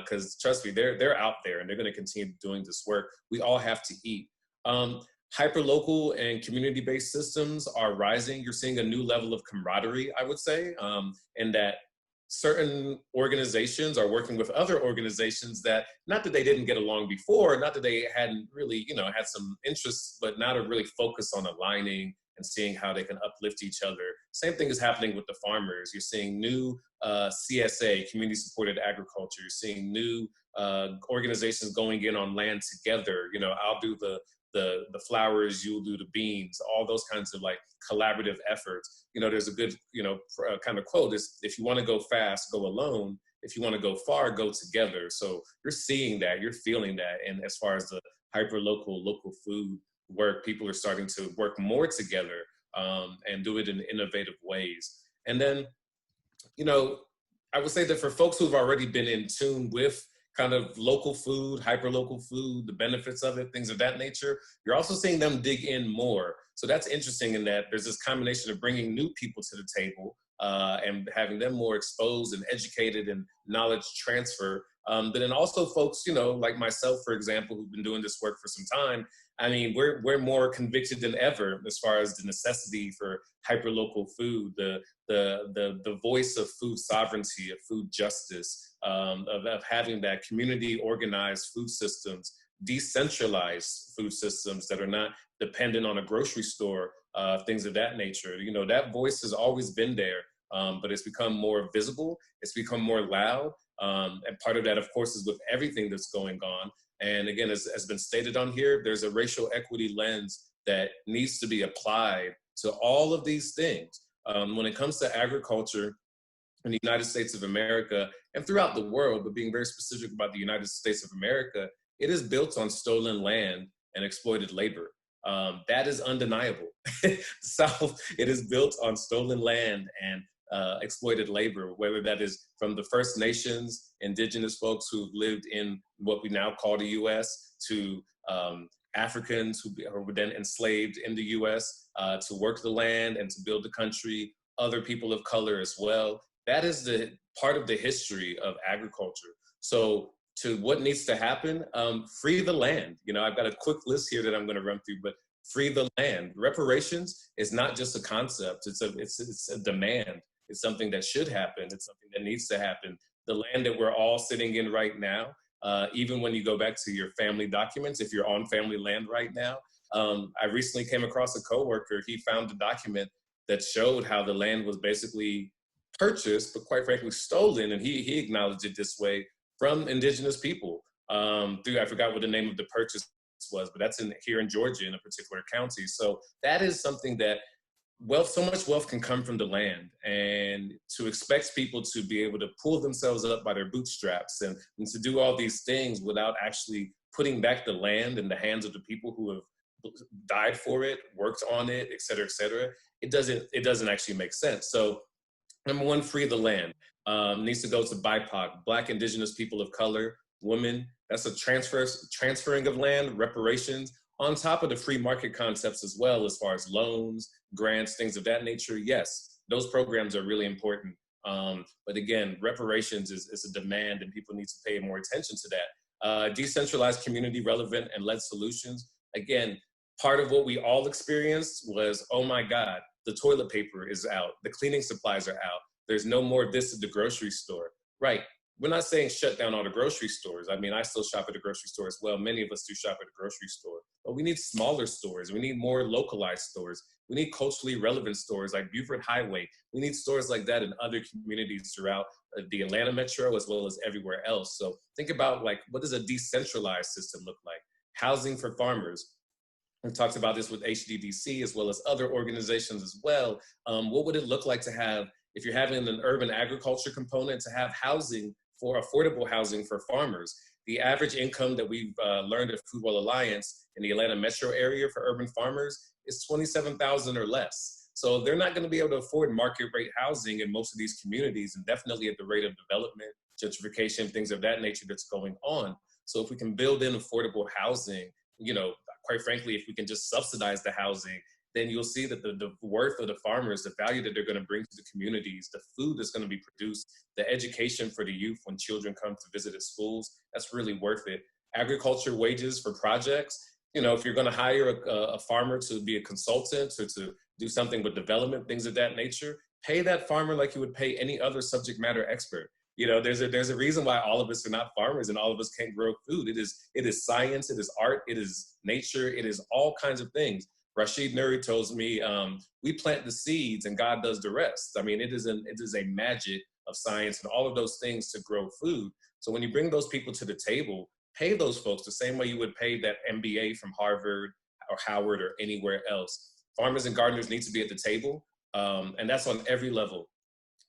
E: because trust me, they're out there and they're going to continue doing this work. We all have to eat. Hyperlocal and community-based systems are rising. You're seeing a new level of camaraderie, I would say, in that certain organizations are working with other organizations that, not that they didn't get along before, not that they hadn't really, had some interests, but now to really focus on aligning and seeing how they can uplift each other. Same thing is happening with the farmers. You're seeing new CSA, community supported agriculture. You're seeing new organizations going in on land together. I'll do the flowers, you'll do the beans, all those kinds of like collaborative efforts. There's a good, kind of quote is, if you want to go fast, go alone. If you want to go far, go together. So you're seeing that, you're feeling that. And as far as the local food work, people are starting to work more together and do it in innovative ways. And then, I would say that for folks who've already been in tune with kind of local food, hyper-local food, the benefits of it, things of that nature, you're also seeing them dig in more. So that's interesting in that there's this combination of bringing new people to the table and having them more exposed and educated and knowledge transfer. But then also folks, like myself, for example, who've been doing this work for some time. I mean, we're more convicted than ever as far as the necessity for hyper-local food, the voice of food sovereignty, of food justice, of having that community organized food systems, decentralized food systems that are not dependent on a grocery store, things of that nature. That voice has always been there, but it's become more visible, it's become more loud. And part of that, of course, is with everything that's going on. And again, as has been stated on here, there's a racial equity lens that needs to be applied to all of these things. When it comes to agriculture in the United States of America and throughout the world, but being very specific about the United States of America, it is built on stolen land and exploited labor. That is undeniable. South, it is built on stolen land and exploited labor, whether that is from the First Nations, indigenous folks who've lived in what we now call the U.S., to Africans who were then enslaved in the U.S. To work the land and to build the country, other people of color as well. That is the part of the history of agriculture. So to what needs to happen, free the land. I've got a quick list here that I'm going to run through, but free the land. Reparations is not just a concept, it's a demand. It's something that should happen. It's something that needs to happen. The land that we're all sitting in right now, even when you go back to your family documents, if you're on family land right now, I recently came across a coworker. He found a document that showed how the land was basically purchased, but quite frankly stolen, and he acknowledged it this way, from indigenous people. I forgot what the name of the purchase was, but that's here in Georgia in a particular county. So that is something that so much wealth can come from the land, and to expect people to be able to pull themselves up by their bootstraps and to do all these things without actually putting back the land in the hands of the people who have died for it, worked on it, et cetera, it doesn't actually make sense. So number one, free the land. Needs to go to BIPOC, Black, Indigenous people of color, women. That's a transferring of land, reparations, on top of the free market concepts as well, as far as loans, grants, things of that nature. Yes, those programs are really important. But again, reparations is a demand, and people need to pay more attention to that. Decentralized, community relevant and led solutions. Again, part of what we all experienced was, oh my God, the toilet paper is out, the cleaning supplies are out, there's no more of this at the grocery store. Right, we're not saying shut down all the grocery stores. I mean, I still shop at the grocery store as well. Many of us do shop at the grocery store. But we need smaller stores. We need more localized stores. We need culturally relevant stores like Buford Highway. We need stores like that in other communities throughout the Atlanta metro as well as everywhere else. So think about, like, what does a decentralized system look like? Housing for farmers. We've talked about this with HDDC as well as other organizations as well. What would it look like to have, if you're having an urban agriculture component, to have housing for affordable housing for farmers? The average income that we've learned at Food Well Alliance in the Atlanta metro area for urban farmers is $27,000 or less. So they're not going to be able to afford market rate housing in most of these communities, and definitely at the rate of development, gentrification, things of that nature that's going on. So if we can build in affordable housing, quite frankly, if we can just subsidize the housing, then you'll see that the worth of the farmers, the value that they're going to bring to the communities, the food that's going to be produced, the education for the youth when children come to visit at schools, that's really worth it. Agriculture wages for projects. If you're going to hire a farmer to be a consultant or to do something with development, things of that nature, Pay that farmer like you would pay any other subject matter expert. You know, there's a reason why all of us are not farmers and all of us can't grow food. It is science, it is art, it is nature, it is all kinds of things. Rashid Nuri tells me, we plant the seeds and God does the rest. I mean, it is a magic of science and all of those things to grow food. So when you bring those people to the table, pay those folks the same way you would pay that MBA from Harvard or Howard or anywhere else. Farmers and gardeners need to be at the table, and that's on every level.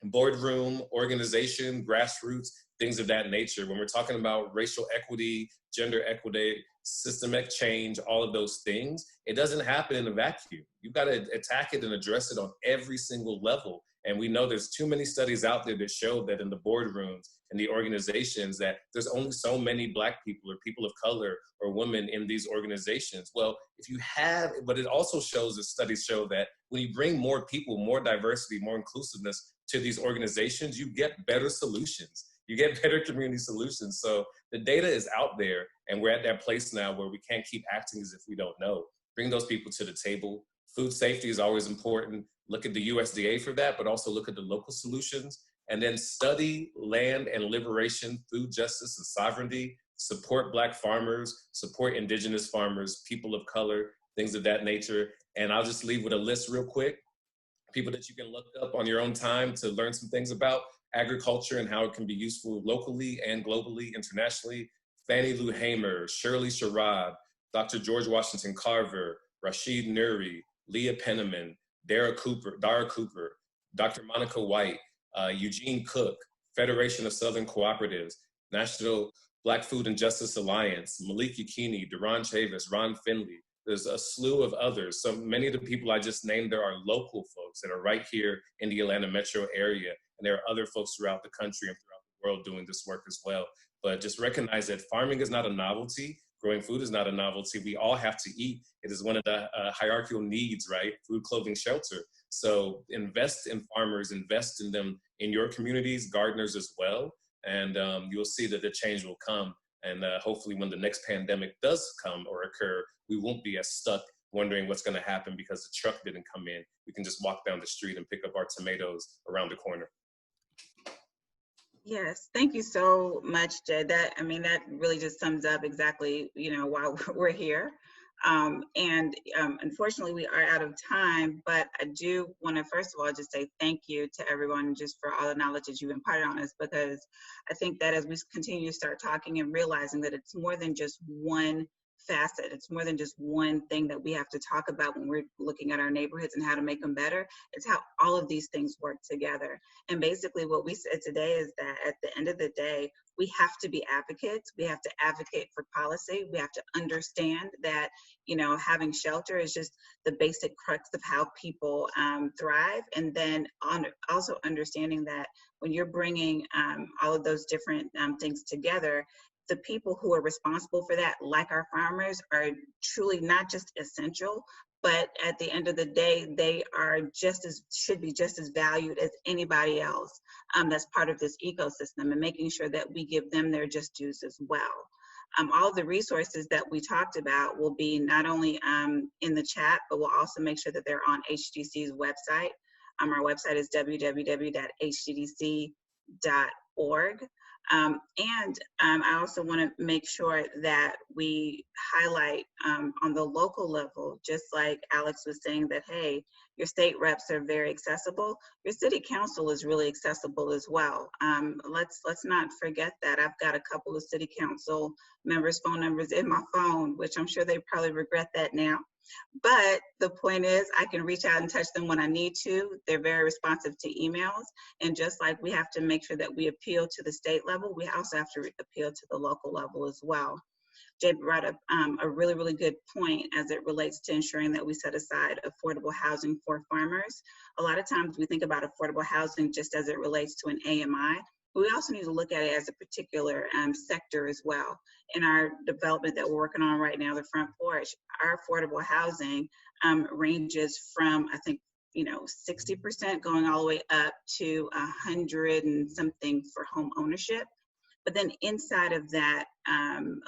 E: Boardroom, organization, grassroots, things of that nature. When we're talking about racial equity, gender equity, systemic change, all of those things, it doesn't happen in a vacuum. You've got to attack it and address it on every single level. And we know there's too many studies out there that show that in the boardrooms and the organizations that there's only so many Black people or people of color or women in these organizations. Well, if you have, but it also shows, the studies show that when you bring more people, more diversity, more inclusiveness to these organizations, you get better solutions. You get better community solutions. So the data is out there, and we're at that place now where we can't keep acting as if we don't know. Bring those people to the table. Food safety is always important. Look at the USDA for that, but also look at the local solutions. And then study land and liberation, food justice and sovereignty. Support Black farmers, support indigenous farmers, people of color, things of that nature. And I'll just leave with a list real quick. People that you can look up on your own time to learn some things about agriculture and how it can be useful locally and globally, internationally. Fannie Lou Hamer, Shirley Sherrod, Dr. George Washington Carver, Rashid Nuri, Leah Penniman, Dara Cooper, Dr. Monica White, Eugene Cook, Federation of Southern Cooperatives, National Black Food and Justice Alliance, Malik Yakini, Duran Chavis, Ron Finley. There's a slew of others. So many of the people I just named there are local folks that are right here in the Atlanta metro area. And there are other folks throughout the country and throughout the world doing this work as well. But just recognize that farming is not a novelty. Growing food is not a novelty. We all have to eat. It is one of the hierarchical needs, right? Food, clothing, shelter. So invest in farmers, invest in them in your communities, gardeners as well. And you'll see that the change will come. And hopefully when the next pandemic does come or occur, we won't be as stuck wondering what's going to happen because the truck didn't come in. We can just walk down the street and pick up our tomatoes around the corner.
A: Yes, thank you so much, Jed. That really just sums up exactly, why we're here. Unfortunately, we are out of time, but I do want to, first of all, just say thank you to everyone just for all the knowledge that you've imparted on us, because I think that as we continue to start talking and realizing that it's more than just one facet, it's more than just one thing that we have to talk about when we're looking at our neighborhoods and how to make them better. It's how all of these things work together. And basically what we said today is that at the end of the day, we have to be advocates. We have to advocate for policy. We have to understand that, having shelter is just the basic crux of how people thrive. And then also understanding that when you're bringing all of those different things together, the people who are responsible for that, like our farmers, are truly not just essential, but at the end of the day, they are should be just as valued as anybody else that's part of this ecosystem, and making sure that we give them their just dues as well. All of the resources that we talked about will be not only in the chat, but we'll also make sure that they're on HDDC's website. Our website is www.hddc.org. I also want to make sure that we highlight on the local level, just like Alex was saying, that, hey, your state reps are very accessible. Your city council is really accessible as well. Let's not forget that. I've got a couple of city council members' phone numbers in my phone, which I'm sure they probably regret that now. But the point is, I can reach out and touch them when I need to. They're very responsive to emails. And just like we have to make sure that we appeal to the state level, we also have to appeal to the local level as well. Jay brought up a really, really good point as it relates to ensuring that we set aside affordable housing for farmers. A lot of times we think about affordable housing just as it relates to an AMI. But we also need to look at it as a particular sector as well. In our development that we're working on right now, the front porch, our affordable housing ranges from, I think, 60% going all the way up to 100 and something for home ownership. But then inside of that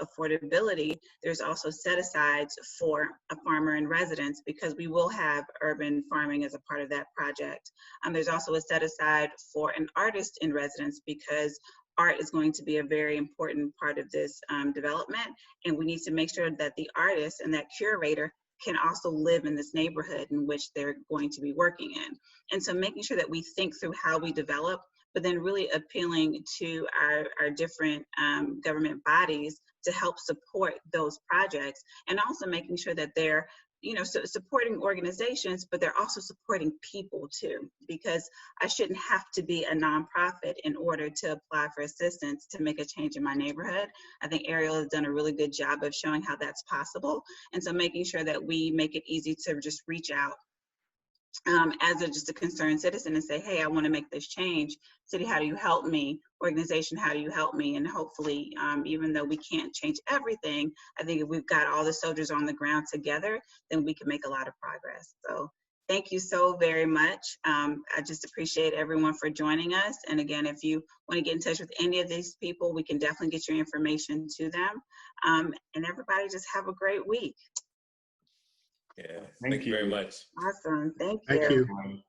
A: affordability, there's also set-asides for a farmer in residence, because we will have urban farming as a part of that project. There's also a set-aside for an artist in residence, because art is going to be a very important part of this development, and we need to make sure that the artist and that curator can also live in this neighborhood in which they're going to be working in. And so making sure that we think through how we develop, but then really appealing to our different government bodies to help support those projects, and also making sure that they're, you know, supporting organizations, but they're also supporting people too, because I shouldn't have to be a nonprofit in order to apply for assistance to make a change in my neighborhood. I think Ariel has done a really good job of showing how that's possible. And so making sure that we make it easy to just reach out as just a concerned citizen and say, hey, I want to make this change. City, how do you help me? Organization, how do you help me? And hopefully, even though we can't change everything, I think if we've got all the soldiers on the ground together, then we can make a lot of progress. So thank you so very much. I just appreciate everyone for joining us. And again, if you want to get in touch with any of these people, we can definitely get your information to them. And everybody just have a great week.
E: Yeah, thank you very much.
A: Awesome, thank
D: Thank
A: you.
D: you.